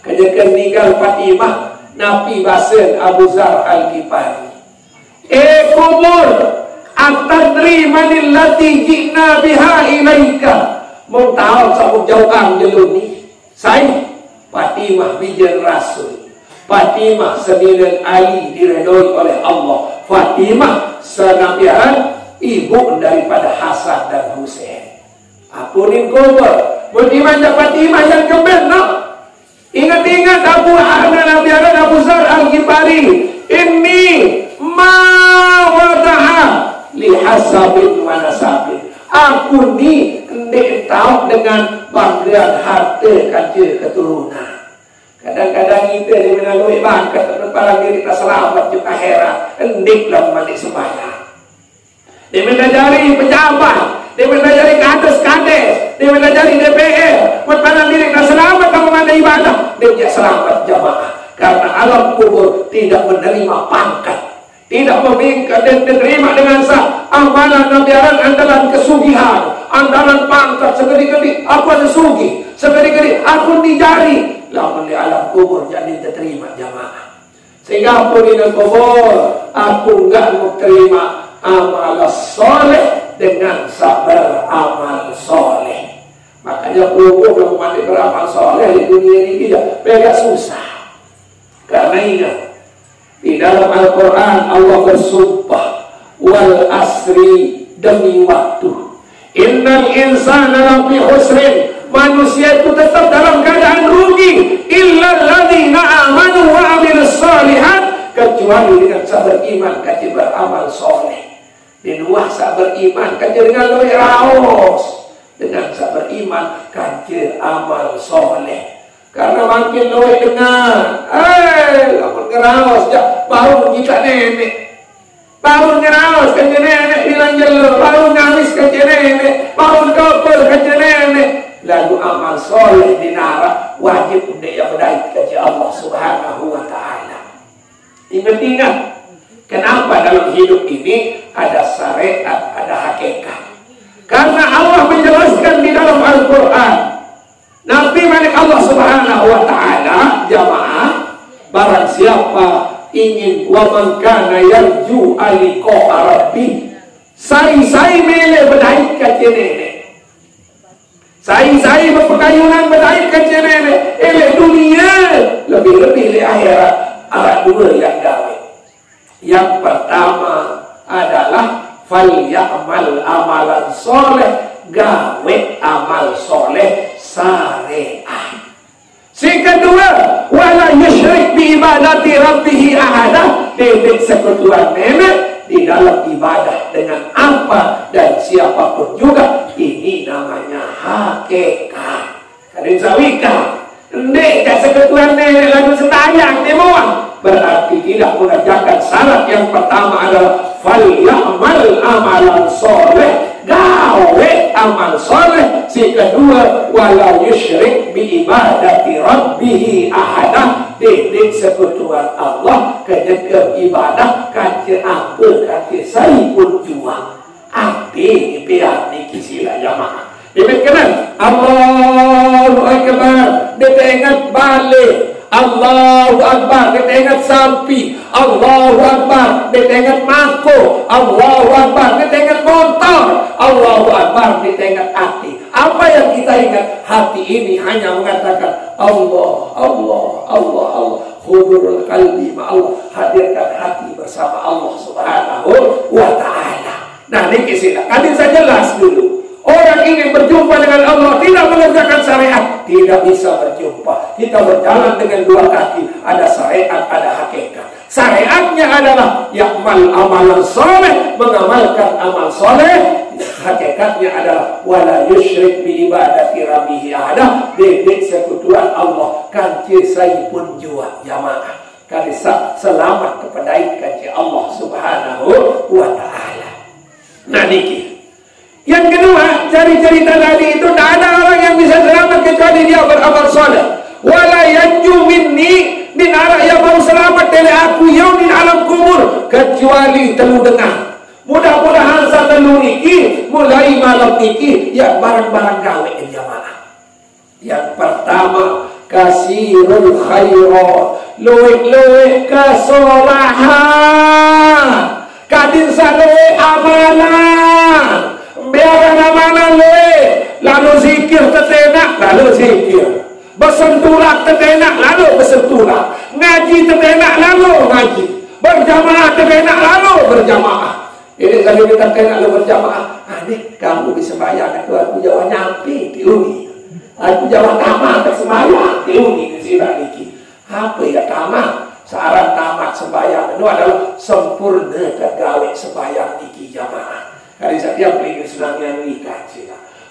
Ketika meninggal Fatimah, Nabi Basen Abu Zar Al-Ghifari, kubur atadri manillati ji'na biha ilaika. Mau tahu sabuk jauhang jeluni saya Fatimah bijen Rasul, Fatimah sembilan Ali diredoi oleh Allah, Fatimah senabian ibu daripada Hasan dan Husain. Apunin kubur beriman Fatimah yang kebenar. Ingat-ingat Abu Zar Al-Ghifari, ini ma wada'a li hasabin wa nasabin. Aku ni hendak tahu dengan bagian harta kaca keturunan. Kadang-kadang kita di melalui bangkat para diri kita selamat juga akhirat hendaklah mandi sembahyang. Dia menajari pejabat, dia menajari kades-kades, dia menajari DPR, berpanang diri kita selamat kalau ada ibadah, dia tidak selamat jamaah. Karena alam kubur tidak menerima pangkat, tidak memingkat dan diterima dengan sah. Amalan nabiaran andalan kesugihan, andalan pangkat, segede-gede aku ada sugi, segede-gede aku dijari. Lamun di alam kubur jadi diterima jamaah. Sehingga aku di kubur, aku enggak mau terima amal soleh dengan sabar amal soleh. Makanya kubur kalau mati beramal soleh di dunia ini tidak susah. Karena ingat di dalam Al-Quran Allah bersumpah wal asri demi waktu. Innal insana lafi khusrin. Manusia itu tetap dalam keadaan rugi illa alladzina amanu wa amilus shalihat, kecuali dengan sabar iman kaji beramal soleh. Di luar sabar iman kaji dengan lebih raos, dengan sabar iman kaji amal soleh. Karena makin luwe dengar. Lamun ngeraos ya baru kita nenek. Baru ngeraos ke nenek bilang jelo, baru nangis ke nenek, baru kopel ke nenek. Lalu amal soleh dinara wajib untuk yang berdaik ke Allah Subhanahu wa Ta'ala. Ingat-ingat, kenapa dalam hidup ini ada syariat, ada hakikat? Karena Allah menjelaskan di dalam Al-Quran. Nabi Malik Allah Subhanahu wa Ta'ala, jamaah, barang siapa ingin wa man kana yarju aliqa rabbi, sai mele berdaik ke nenek. Sai berpekayunan berdaik ke nenek. Dunia lebih-lebih le akhirat. Ada dua yang gawe. Yang pertama adalah fal ya'mal amalan soleh, gawe amal soleh syariah. Si kedua, wala yusyrik bi ibadati rabbih ahada, tidak sekutuan nenek di dalam ibadah dengan apa dan siapapun juga. Ini namanya hakikat. Kadin sawika, ndek sekutuan nenek lalu sembahyang demoan, berarti tidak mengerjakan syarat yang pertama adalah fal ya'mal amalan soleh, gawe amal soleh. Si kedua, wala yusyrik bi ibadati rabbih ahada, tidak sekutuan Allah kejeker ibadah kaje apa kaje sai pun juang ati biar niki sila jamaah. Demikian Allahu Akbar, ditengat balik. Allahu Akbar, ditengat sampi. Allahu Akbar, ditengat mako. Allahu Akbar, ditengat motor. Allahu Akbar, ditengat hati. Apa yang kita ingat? Hati ini hanya mengatakan Allah, Allah, Allah, Allah. Hudurul qalbi ma Allah, hadirkan hati bersama Allah Subhanahu wa Ta'ala. Nah, ini kisah. Tadi saya jelas dulu. Orang ingin berjumpa dengan Allah, tidak mengerjakan syariat, tidak bisa berjumpa. Kita berjalan dengan dua kaki, ada syariat, ada hakikat. Syariatnya adalah ya'mal amalan soleh, mengamalkan amal soleh. Hakikatnya adalah wala yusyrik bi ibadati rabbih ahada, tidak sekutuan Allah kancir sai pun jua jamaah. Karena selamat kepada kancir Allah Subhanahu wa Ta'ala. Nah niki. Yang kedua, dari cerita tadi itu tidak ada orang yang bisa selamat kecuali dia beramal soleh. Wala yanju minni, min arah yang baru selamat dari aku yaumin alam kubur, kecuali telu dengar. Mudah-mudahan saya telu niki mulai malam niki ya barang-barang gawe jamaah. Yang pertama, kasirul khairat, luwih-luwih kesolahan, kadin saluwih amalan. Biar mana lalu zikir tetenak, lalu zikir. Bersenturak tetenak, lalu bersenturak. Ngaji tetenak, lalu ngaji. Berjamaah tetenak, lalu berjamaah. Ini kalau kita tetenak lalu berjamaah. Adik, kamu bisa bayar itu aku jawab nyampi diuni. Aku jawab tamat sembahyang diuni ke sini lagi. Apa ya tamat? Saran tamat sembahyang itu adalah sempurna kegawe sembahyang niki jamaah. Kali setiap minggu senang yang nikah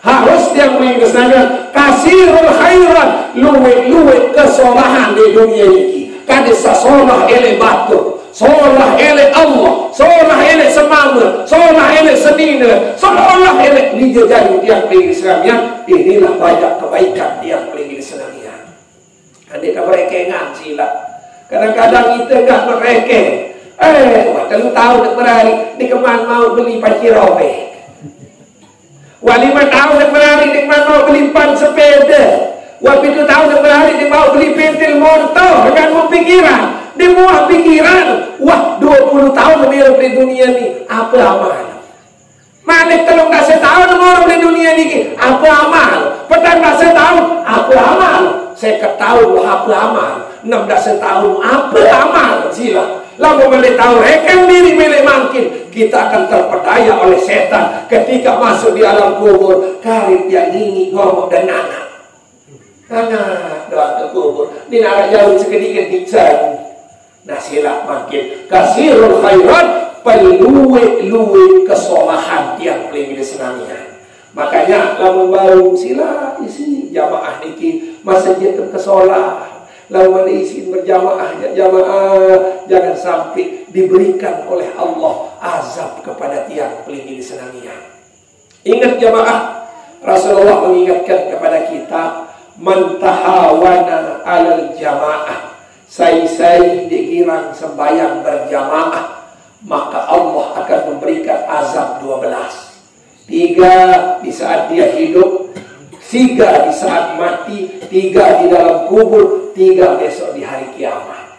harus tiap minggu senang kasirul khairan, luwe kesolahan di dunia ini. Kadisa solah ele batu, solah ele Allah, solah ele semama, solah ele senina, solah ele dijejari tiap minggu senang. Inilah banyak kebaikan tiap minggu senang. Adik mereka ngaji lah. Kadang-kadang kita enggak mereka. Waktu lu tahu nak berari di keman mau beli panci robek. Wali mah tahu nak berari di keman mau beli pan sepeda. Waktu itu tahu nak berari di mau beli pentil motor dengan mau pikiran. Di muah pikiran. Wah 20 tahun lebih di dunia ni apa amal? Malik telung kasih tahu orang di dunia ni apa amal? Petang kasih tahu apa amal? Saya ketahui apa amal. 16 tahun apa amal? Sila. Lalu boleh tahu rekan diri milik makin, kita akan terpedaya oleh setan ketika masuk di alam kubur. Karib yang ini ngomong dan anak doa ke kubur di arah jauh sedikit dicari. Nah silap makin kasirul khairat, peluwe kesolahan yang paling disenangian. Makanya lamun baru sila isi jamaah niki masjid kesolah. Lamun isi berjamaah jangan sampai diberikan oleh Allah azab kepada tiang pelingin senamian. Ingat jamaah, Rasulullah mengingatkan kepada kita, man tahawana alal jamaah, sai-sai dikirang sembahyang berjamaah, maka Allah akan memberikan azab 12. 3 di saat dia hidup, 3 di saat mati, 3 di dalam kubur, 3 besok di hari kiamat.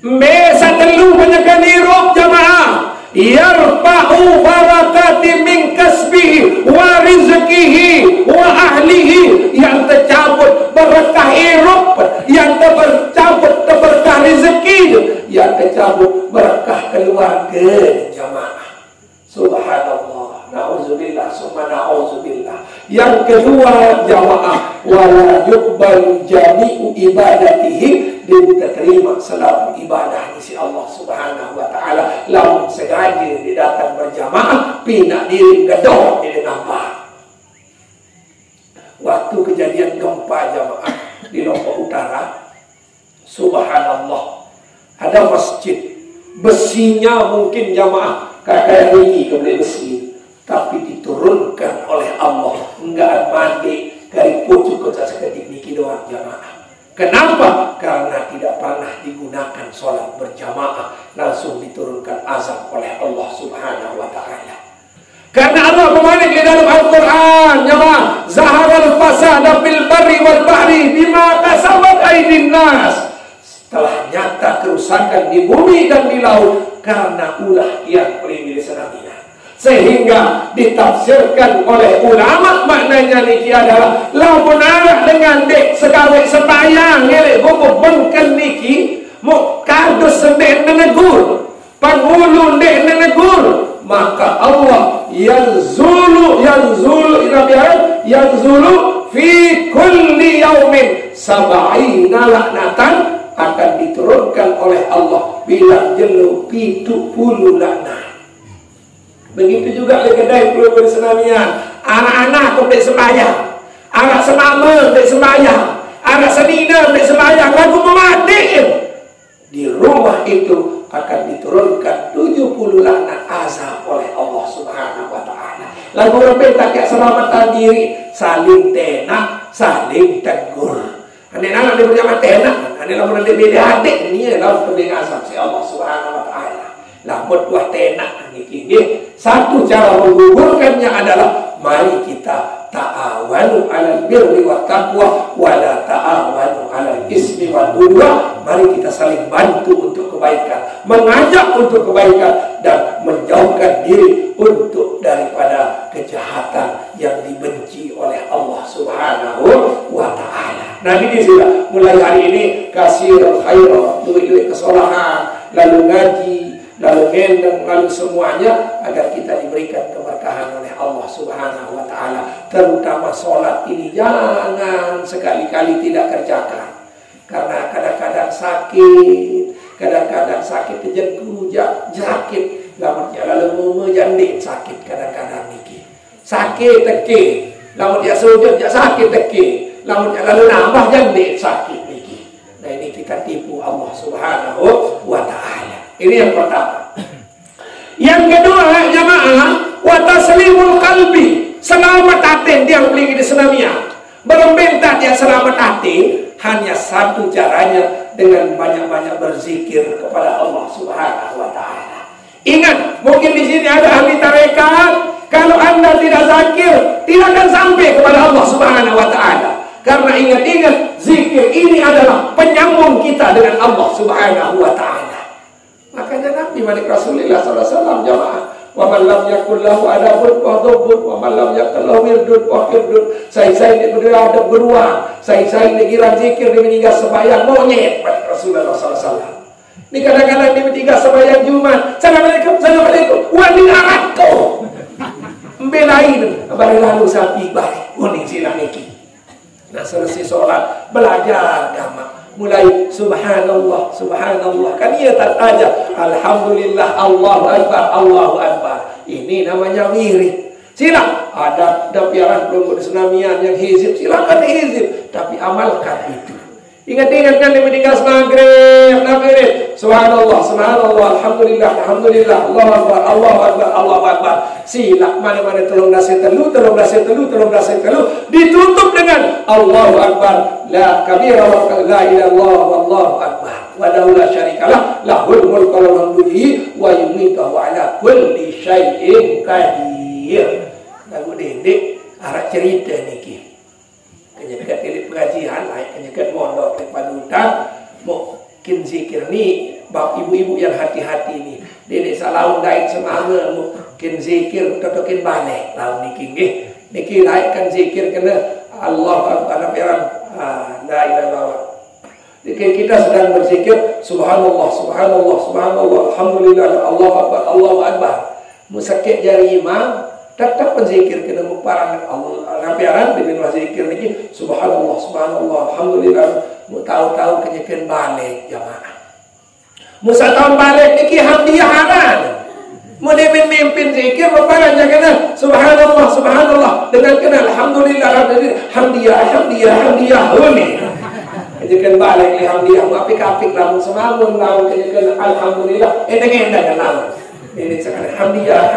Besa telu banyakan hirup jamaah, yarfa'u barakati min kasbihi wa rizkihi wa ahlihi, yang tercabut berkah hirup, yang tercabut berkah rezeki, yang tercabut berkah keluarga jamaah. Subhanallah, na'udzubillah, summa na'udzubillah. Yang kedua jamaah, wala yuqbal jami'u ibadatihi, diterima selalu ibadah si Allah Subhanahu wa taala. Lamun sengaja didatang berjamaah, pinak diri gedor di nampak. Waktu kejadian gempa jamaah di Lombok Utara, subhanallah, ada masjid besinya mungkin jamaah kayak ini kemudian besi, tapi diturunkan oleh Allah, enggak mandi dari pucuk kota seketik niki doang jamaah. Kenapa? Karena tidak pernah digunakan sholat berjamaah, langsung diturunkan azab oleh Allah Subhanahu wa taala. Karena Allah memanik di dalam Al-Quran, jamaah, zaharal fasada fil barri wal bahri bima kasabat aydin nas. Telah nyata kerusakan di bumi dan di laut karena ulah yang pelingin senamian. Sehingga ditafsirkan oleh ulama, maknanya niki adalah lamun arah dengan dek segawai sebayang ngelek gubuk bengken niki mau kardus sendek nenegur panghulu ndek nenegur, maka Allah yanzulu fi kulli yaumin sab'ina laknatan, akan diturunkan oleh Allah bilang jelu 70 laknat. Begitu juga di kedai pulau bersenamian, anak-anak kok sembahyang, anak semama sembahyang, anak senina sembahyang, lagu mematiin. Di rumah itu akan diturunkan 70 laknat azab oleh Allah Subhanahu wa taala. Lagu orang tak selamatkan diri, saling tenak, saling tegur. Ane anak dia berjamaah tenak, ane lamun dia beda adik ni lawan kebing azab si Allah Subhanahu wa taala. Lamun buah tenak niki satu cara menggugurkannya adalah mari kita ta'awanu 'alal birri wat taqwa wa la ta'awanu 'alal ismi wal 'udwan. Mari kita saling bantu untuk kebaikan, mengajak untuk kebaikan, dan menjauhkan diri untuk daripada kejahatan yang dibenci oleh Allah Subhanahu wa taala. Nah ini sudah mulai hari ini kasih khairah, duit kesolahan, lalu ngaji, lalu gendeng, lalu semuanya, agar kita diberikan keberkahan oleh Allah Subhanahu wa taala. Terutama sholat ini jangan sekali-kali tidak kerjakan, karena kadang-kadang sakit kejengku sakit, lalu menjanding sakit kadang-kadang niki sakit teki, lamun dia sujud dia sakit teki, lamun lalu nambah janding sakit niki. Nah ini kita tipu Allah Subhanahu wa taala. Ini yang pertama. Yang kedua jamaah, wa taslimul qalbi, selamat hati dia beli di senamia. Berminta dia selamat hati hanya satu caranya, dengan banyak-banyak berzikir kepada Allah Subhanahu wa taala. Ingat, mungkin di sini ada ahli tarekat, kalau Anda tidak zakir, tidak akan sampai kepada Allah Subhanahu wa taala. Karena ingat-ingat, zikir ini adalah penyambung kita dengan Allah Subhanahu wa taala. Makanya Nabi Malik Rasulullah SAW jamaah, wa man lam yakul lahu adabun fahdubun, wa man lam yakul lahu wirdun fahdubun. Saya ini berdua ada beruang, saya ini kira zikir di meninggal sebayang monyet Malik Rasulullah SAW. Ini kadang-kadang di meninggal sebayang Jumat, Assalamualaikum wabarakatuh, mbelain bari lalu sapi bari uning sila niki. Nah selesai sholat belajar agama, mulai subhanallah, subhanallah, kan iya tak aja alhamdulillah, Allahu akbar, Allahu akbar. Ini namanya wirid. Sila ada piaran kelompok senamian yang hizib, silakan hizib, tapi amalkan itu. Ingat-ingatkan dia meninggal maghrib, maghrib. Subhanallah, subhanallah, alhamdulillah, alhamdulillah, Allahu akbar, Allahu akbar, Allahu akbar. Sila mana-mana tolong dasih telu, ditutup dengan Allahu akbar, la kabira wa la ilallah wallahu akbar. Wa la syarikalah, lahul mulku wa lahul wa yumitu wa ala kulli syai'in qadir. Lagu dendek arah cerita niki. Kenyakat elit pengajian, kenyakat mondok lepas hutan, mungkin zikir ni, bab ibu-ibu yang hati-hati ni, dedek salaun daik semama, mungkin zikir totokin balik, laun niki laikkan zikir kena Allah Akbar, la ilaha illallah. Kita sedang berzikir, subhanallah, subhanallah, subhanallah, alhamdulillah, Allahu Akbar, Allahu Akbar. Musakit jari imam, tetap berzikir kena muparan Allah rapiaran dengan zikir niki subhanallah subhanallah alhamdulillah mu tahu-tahu kenyakan balik jamaah musa tahu balik niki hamdiahan mu mimpin zikir muparan kena subhanallah subhanallah dengan kena alhamdulillah hamdiah huni kenyakan balik li hamdiah apik-apik lamun semamun lamun kenyakan alhamdulillah endang-endang lamun ini sekarang hamdiah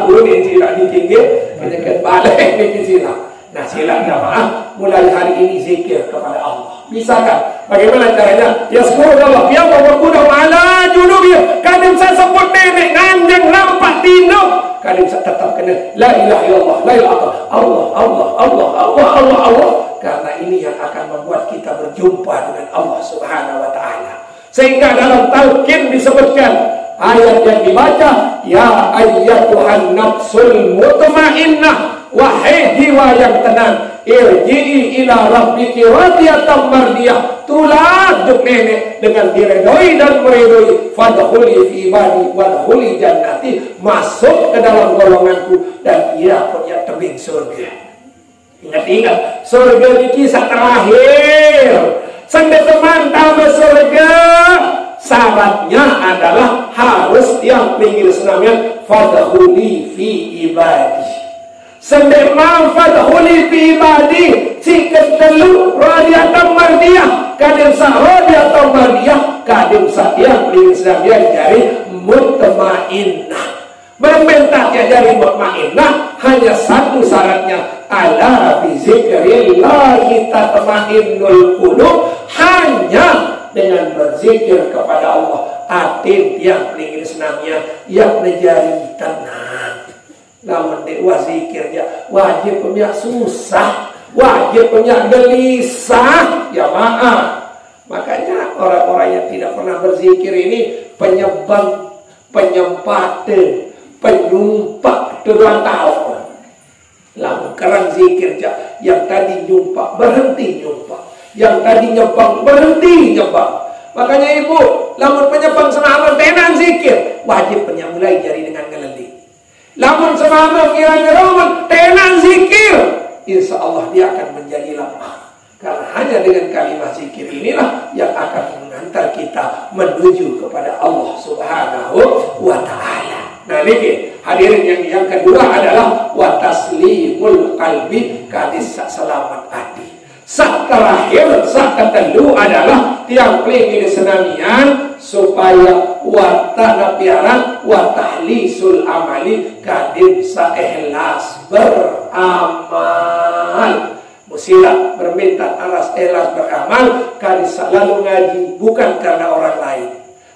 boleh sila ditinggi kenyakan balik bikin sila. Nah sila jamaah mulai hari ini zikir kepada Allah. Bisa kan? Bagaimana caranya? Yazkurullah ya berkuda ala junubiyah. Kadang saya sebut nenek nganjeng nampak tino. Kadang saya tetap kena la ilaha illallah, la ilaha Allah. Karena ini yang akan membuat kita berjumpa dengan Allah Subhanahu wa taala. Sehingga dalam talqin disebutkan ayat yang dibaca, ya ayyatuhan nafsul mutmainnah, wahai jiwa yang tenang, irji'i ila rabbiki radiyatan mardiyah, tuladuk nenek dengan diredoi dan meredoi, fadkhuli fi ibadi wadkhuli jannati, masuk ke dalam golonganku dan ia punya tebing surga. Ingat-ingat, surga ini kisah terakhir. Sampai teman tambah surga, syaratnya adalah harus yang pinggir senamnya fadkhuli fi ibadi. Sampai mau fadkhuli fi ibadi, jika telu radiyatan mardiyah, kadang sa radiyatan mardiyah, kadang sa yang pinggir senamnya jari mutmainnah. Memintaknya jari mutmainnah hanya satu syaratnya, ala bi zikrillahi tatmainnul qulub, hanya dengan berzikir kepada Allah atin yang pelingin senamnya yang menjadi tenang. Namun dewa zikirnya wajib punya susah, wajib punya gelisah ya maaf. Makanya orang-orang yang tidak pernah berzikir ini penyempatan, penyumpak tujuan tahu. Lalu kerang zikir yang tadi nyumpak berhenti nyumpak, yang tadi nyebang berhenti nyebang. Makanya ibu, lamun penyebang semama tenan zikir, wajib penyamulai jari dengan ngeleli. Lamun semama kira-kira tenan zikir, insya Allah dia akan menjadi lemah. Karena hanya dengan kalimat zikir inilah yang akan mengantar kita menuju kepada Allah Subhanahu wa ta'ala. Nah ini hadirin yang kedua adalah wa taslimul qalbi, kadis selamat hati. Sak terakhir, sak ketelu adalah tiang pelingin senamian supaya watana piaran wa tahlisul amali, kadim sa ikhlas beramal. Musila berminta aras ikhlas beramal, kadis selalu ngaji bukan karena orang lain,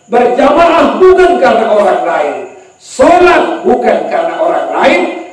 berjamaah bukan karena orang lain, sholat bukan karena orang lain,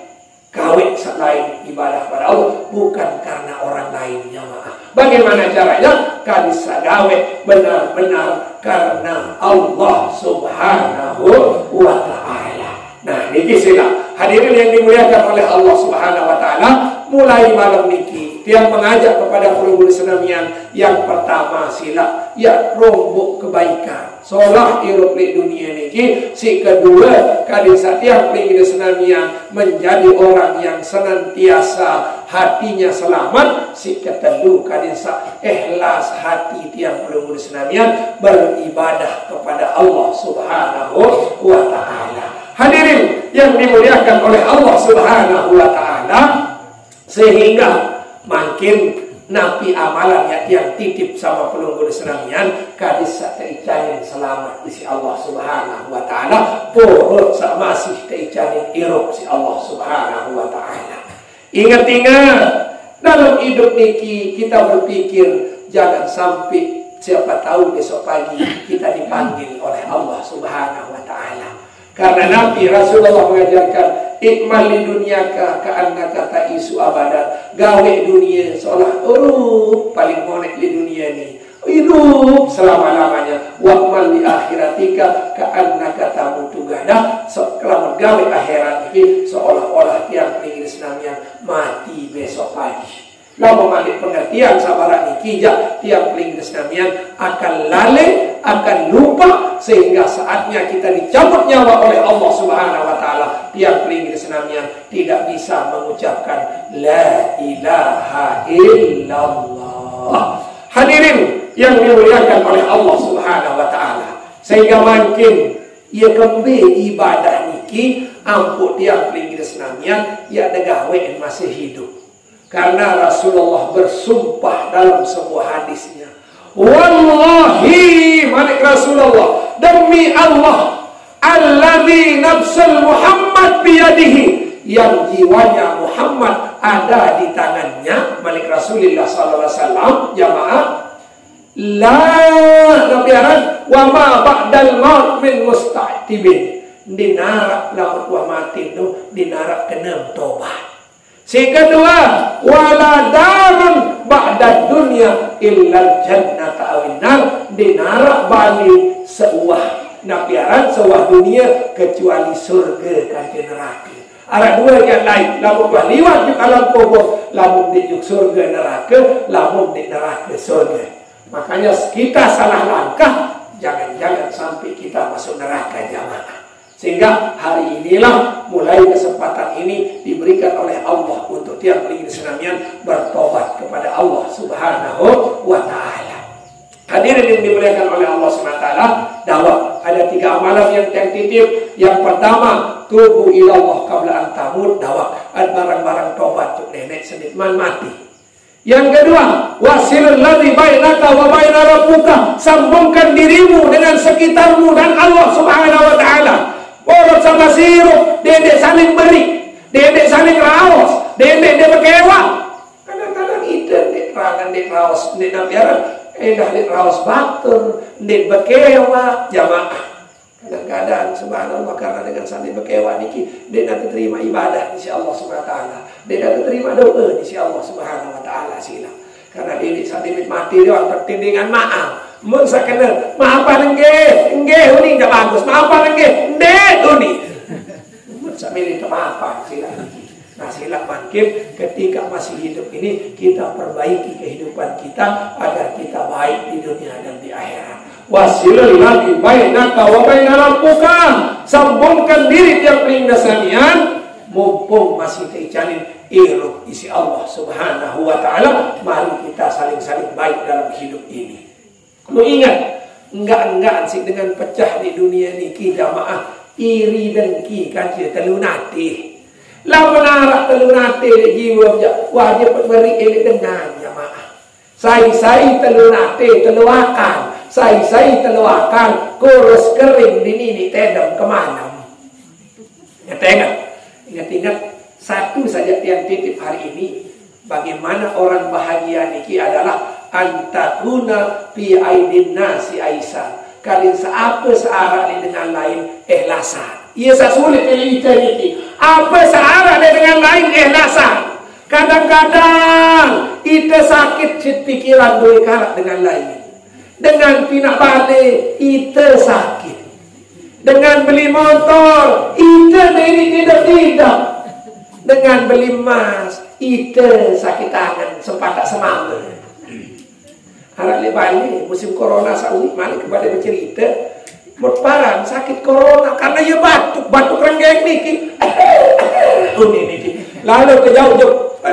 kawin selain ibadah pada Allah bukan karena orang lain jamaah. Bagaimana caranya? Kadis gawe benar-benar karena Allah Subhanahu wa ta'ala. Nah niki sila hadirin yang dimuliakan oleh Allah Subhanahu wa ta'ala, mulai malam niki yang mengajak kepada guru-guru senamian. Yang pertama sila ya rombok kebaikan solah hirup di dunia niki. Si kedua kadis setiap pelingin senamian menjadi orang yang senantiasa hatinya selamat. Si ketelu kadis ikhlas hati tiang guru-guru senamian beribadah kepada Allah Subhanahu wa ta'ala. Hadirin yang dimuliakan oleh Allah Subhanahu wa taala, sehingga makin napi amalan yang titip sama pelunggur senamian kadis teicanin selamat di si Allah Subhanahu wa taala, porot sama masih teicanin iruk si Allah Subhanahu wa taala. Ingat-ingat dalam hidup niki kita berpikir jangan sampai siapa tahu besok pagi kita dipanggil oleh Allah Subhanahu wa taala. Karena Nabi Rasulullah mengajarkan ikmal li dunyaka ka'annaka ta'isu abadan. Gawe dunia seolah paling monek di dunia ini, hidup selama-lamanya. Wa'mal li akhiratika ka'annaka tamutu gada. Kalau gawe akhirat ini seolah-olah tiang pinggir senamnya mati besok pagi. Lalu malik pengertian sabaran nikijak tiang pinggir senamian akan lalai, akan lupa, sehingga saatnya kita dicabut nyawa oleh Allah Subhanahu wa taala, tiang pinggir senamian tidak bisa mengucapkan la ilaha illallah. Hadirin yang dimuliakan oleh Allah Subhanahu wa taala, sehingga makin ia kembe ibadah niki ampun tiang pinggir senamian ya degawe masih hidup. Karena Rasulullah bersumpah dalam sebuah hadisnya, wallahi, malik Rasulullah, demi Allah, alladzi nafsul Muhammad biyadihi, yang jiwanya Muhammad ada di tangannya, malik Rasulullah sallallahu alaihi wasallam, jamaah, la nabiaran wa ma ba'dal maut min musta'tibin, dinarak lamun wa mati itu dinarak kena tobat. Si kedua, wala darun ba'da dunya illal jannata awinnar, dinarak balik seuah nabiaran seuah dunia kecuali surga kanti neraka. Ada dua yang lain, lamun liwat di alam kubur, lamun di surga neraka, lamun di neraka surga. Makanya kita salah langkah, jangan-jangan sampai kita masuk neraka jamaah. Sehingga hari inilah mulai kesempatan ini diberikan oleh Allah untuk tiap pinggir senamian bertobat kepada Allah Subhanahu wa taala. Hadirin yang dimuliakan oleh Allah Subhanahu wa taala, dakwah ada 3 amalan yang titip. Yang pertama, tubu ilallah qabla an tamut, dakwah ada barang-barang tobat untuk nenek sedikman mati. Yang kedua, wasilul ladzi bainaka wa baina rabbuka, sambungkan dirimu dengan sekitarmu dan Allah Subhanahu wa taala. Borot sama sirup, dedek saling beri, dedek saling raos, dedek dia berkewa. Kadang-kadang itu dek rangan, dek raos, dek nabiaran, dek raos batur, dek berkewa, jamaah. Kadang-kadang subhanallah karena dengan saling berkewa niki, dek nanti terima ibadah insya Allah subhanahu wa ta'ala, dek nanti terima doa insya Allah subhanahu wa ta'ala sila. Karena dedek saling mati dia bertindingan maaf. Mun sakena maafan nggih uni enggak bagus, maafan nggih ndek uni. Mun sambil itu maafan sila. Nah sila makin ketika masih hidup ini kita perbaiki kehidupan kita agar kita baik di dunia dan di akhirat. Wasilul ladzi bainaka wa baina rabbuka, sambungkan diri tiap peringasanian mumpung masih terjalin iruk isi Allah Subhanahu wa taala. Mari kita saling-saling baik dalam hidup ini. Lu ingat, enggak sih dengan pecah di dunia ini jamaah iri dengki kan dia telunati. Lah menarak telunati jiwa wajib beri ini dengan jamaah. Sai telunati teluakan, sai teluakan kurus kering di nini tedam kemana? Ingat satu saja yang titip hari ini. Bagaimana orang bahagia niki adalah antakuna fi aidin nasi aisyah. Kalian seapa searah dengan lain ikhlasan. Ia sulit ini. Apa searah dengan lain ikhlasan. Kadang-kadang kita sakit pikiran dua karat dengan lain. Dengan pinak balik kita sakit. Dengan beli motor kita ini tidak. Dengan beli emas kita sakit tangan sempat tak semangat. Harap lebih musim corona Saudi malik kepada bercerita berparang sakit corona karena ia batuk renggeng niki. Lalu ke jauh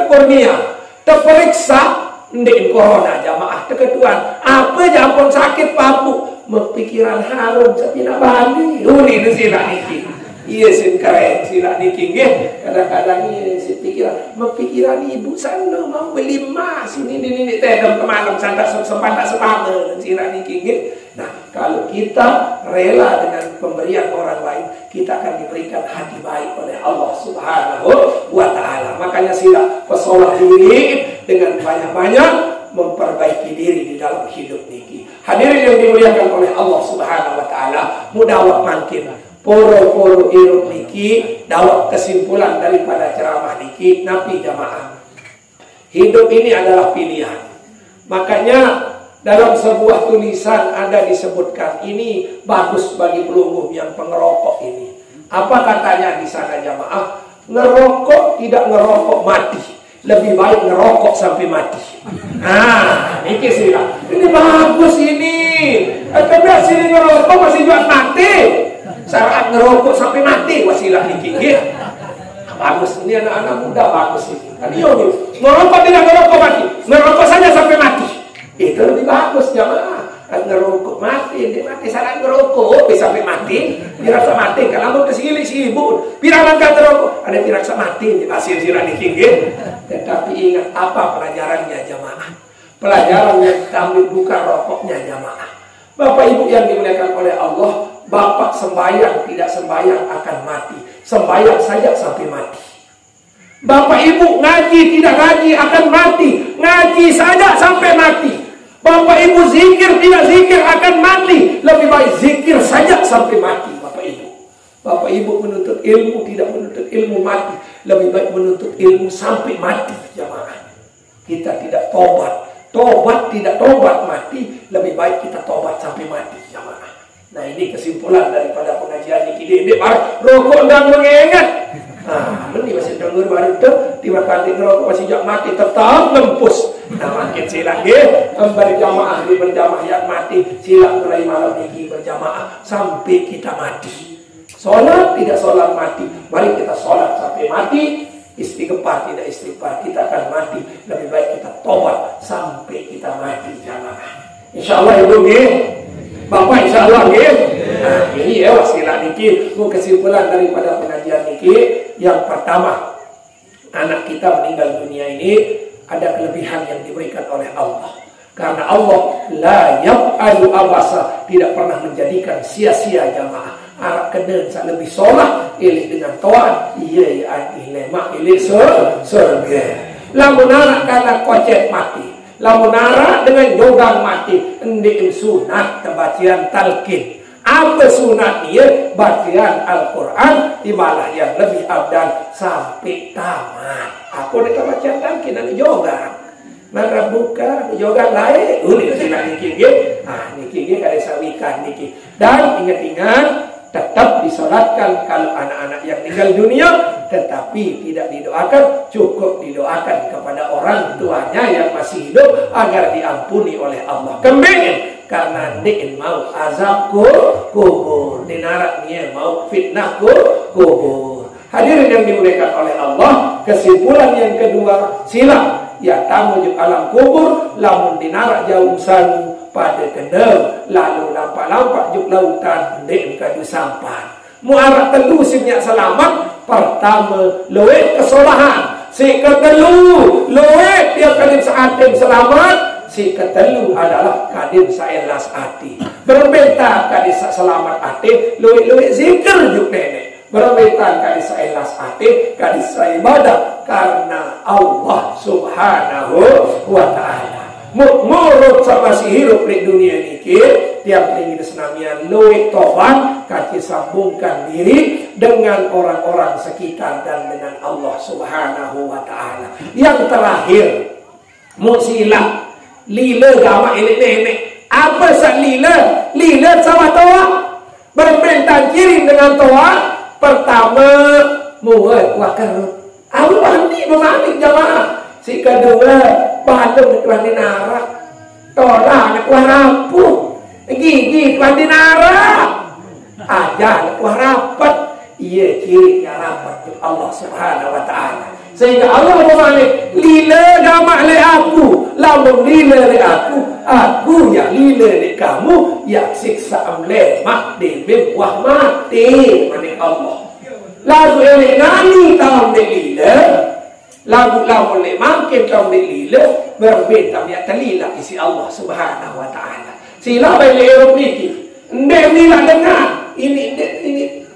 Kurnia terperiksa ndek corona jamaah keketuan apa jampon sakit papu berpikiran harum sepina bali ini sila niki. Iya sin keren sila niki nggih. Kadang-kadang iya sin pikiran ibu sana mau beli emas ini tedem kemalam santak sempat sepana sila niki nggih. Nah, kalau kita rela dengan pemberian orang lain, kita akan diberikan hati baik oleh Allah Subhanahu wa taala. Makanya sila pesolah diri dengan banyak-banyak memperbaiki diri di dalam hidup niki. Hadirin yang dimuliakan oleh Allah Subhanahu wa taala, mudah makin poro-poro iruk niki dawat kesimpulan daripada ceramah niki napi jamaah. Hidup ini adalah pilihan. Makanya dalam sebuah tulisan ada disebutkan ini bagus bagi pelungguh yang pengerokok ini. Apa katanya di sana jamaah? Ngerokok tidak ngerokok mati. Lebih baik ngerokok sampai mati. Nah, niki sila. Ini bagus ini. Tapi sini ngerokok masih juga mati. Saat ngerokok sampai mati wasilah niki nggih. Bagus ini anak-anak muda bagus ini. Kan iya nih. Ngerokok tidak ngerokok mati. Ngerokok saja sampai mati. Itu lebih bagus jamaah. Ngerokok mati, dia mati salah ngerokok sampai mati. Pirasa mati kalau mau kesini sibuk. Pirang angkat ngerokok ada pirasa mati di pasir sirah niki nggih. Tetapi ingat apa pelajarannya jamaah? Pelajaran yang kami bukan rokoknya jamaah. Bapak Ibu yang dimuliakan oleh Allah, bapak sembahyang tidak sembahyang akan mati. Sembahyang saja sampai mati. Bapak Ibu ngaji tidak ngaji akan mati. Ngaji saja sampai mati. Bapak Ibu zikir tidak zikir akan mati. Lebih baik zikir saja sampai mati Bapak Ibu. Bapak Ibu menuntut ilmu tidak menuntut ilmu mati. Lebih baik menuntut ilmu sampai mati jamaah. Kita tidak tobat. Tobat tidak tobat mati. Lebih baik kita tobat sampai mati jamaah. Nah ini kesimpulan daripada pengajian ini. Ini rokok dan mengingat. Nah ini masih dengar baru itu. Tiba kali ngerokok masih jak mati tetap ngempus. Nah makin silang berjamaah di berjamaah yang mati. Silang mulai malam ini berjamaah sampai kita mati. Sholat tidak sholat mati. Mari kita sholat sampai mati. Istighfar tidak istighfar, kita akan mati. Lebih baik kita tobat sampai kita mati jamaah. Insyaallah ibu nggih. Bapak insyaallah nggih. Nah, ini ya wasilah niki kesimpulan daripada pengajian niki. Yang pertama, anak kita meninggal dunia ini ada kelebihan yang diberikan oleh Allah. Karena Allah la yaf'alu abasa, tidak pernah menjadikan sia-sia jamaah. Arab kena lebih solat ilih dengan toan iya adil lemak ilih surga. Lamun anak karena kocet mati, lamun anak dengan jogang mati, endik sunat kebacian talqin. Apa sunat dia? Bacaan Al-Quran ibalah yang lebih abdal sampai tamat. Aku dekat bacaan talqin dan jogang. Maka buka jogang lain. Ini sila niki nggih. Ah niki nggih kada sawikan niki. Dan ingat-ingat tetap disolatkan kalau anak-anak yang meninggal dunia, tetapi tidak didoakan, cukup didoakan kepada orang tuanya yang masih hidup agar diampuni oleh Allah. Kembali karena dia mau azab kubur, dinarak dia mau fitnah kubur. Hadirin yang dimuliakan oleh Allah, kesimpulan yang kedua, sila ya tamu juk alam kubur, lamun dinarak jauh san pada kendel lalu lampak-lampak juk lautan dek kadu sampan muarak telu simnya selamat pertama loe kesolahan si ketelu loe dia kadim saatim selamat si ketelu adalah kadim saelas ati berbeda kadis selamat ati loe zikir juk nenek berbeda kadis saelas ati kadis ibadah karena Allah Subhanahu wa ta'ala. Murut sama si hirup di dunia ini tiap ingin senamian luwih tobat kaki sambungkan diri dengan orang-orang sekitar dan dengan Allah Subhanahu wa ta'ala. Yang terakhir musilah lila gama ini nenek apa sah lila sama toa berbentang kiri dengan toa pertama muat wakarut aku mandi memanding jamaah. Si kedua, balung keluar di narak, tolak keluar rapuh, gigi keluar di narak, aja keluar rapat, iya kiri rapat Allah Subhanahu wa ta'ala. Sehingga Allah memalik, lila gama le aku, lamun lila le aku ya lila le kamu, ya siksa amle mak di bim wah mati, manik Allah. lagu elek ngani tahun delila, lagu lek makin tahun delila berbeda ya telila isi Allah Subhanahu wa taala. Sila baile Eropa niki. Ndek nila dengar. Ini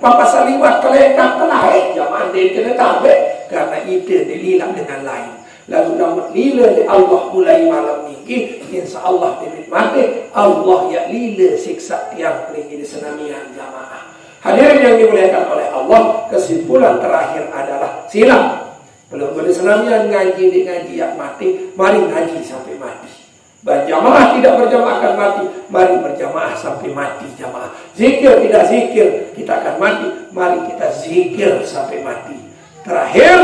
Papa Saliwat kelekat kelahir zaman dia kena tabe karena ide delila dengan lain. Lalu namun lila di Allah mulai malam niki insyaallah dinikmati Allah ya lila siksa tiang peringgi di senamian jamaah. Hadirin yang dimuliakan oleh Allah, kesimpulan terakhir adalah silam. Belum boleh senamian ngaji yang mati, mari ngaji sampai mati. Berjamaah tidak berjamaah akan mati, mari berjamaah sampai mati jamaah. Zikir tidak zikir, kita akan mati, mari kita zikir sampai mati. Terakhir,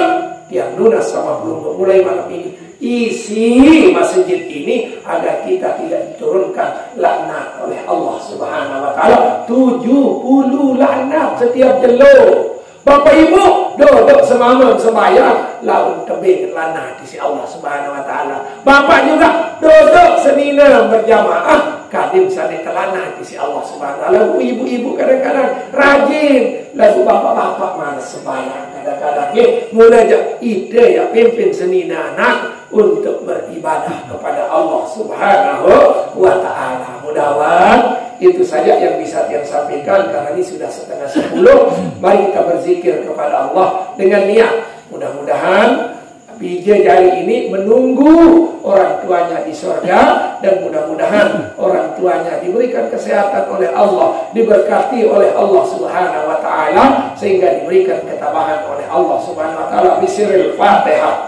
yang lunas sama belum mulai malam ini, isi masjid ini agar kita tidak diturunkan laknat oleh Allah Subhanahu wa taala. 70 laknat setiap jelo. Bapak ibu duduk semalam sembahyang laun tebing lana di si Allah Subhanahu wa taala. Bapak juga duduk senina berjamaah kadim sane kelana di si Allah Subhanahu wa taala. Ibu-ibu kadang-kadang rajin, lalu bapak-bapak malas sembahyang. Kadang-kadang mulai ide ya pimpin senina anak untuk beribadah kepada Allah Subhanahu wa taala. Mudah-mudahan itu saja yang bisa saya sampaikan karena ini sudah 9:30. Mari kita berzikir kepada Allah dengan niat. Mudah-mudahan PJ hari ini menunggu orang tuanya di surga dan mudah-mudahan orang tuanya diberikan kesehatan oleh Allah, diberkati oleh Allah Subhanahu wa taala sehingga diberikan ketabahan oleh Allah Subhanahu wa taala. Bismillahirrahmanirrahim.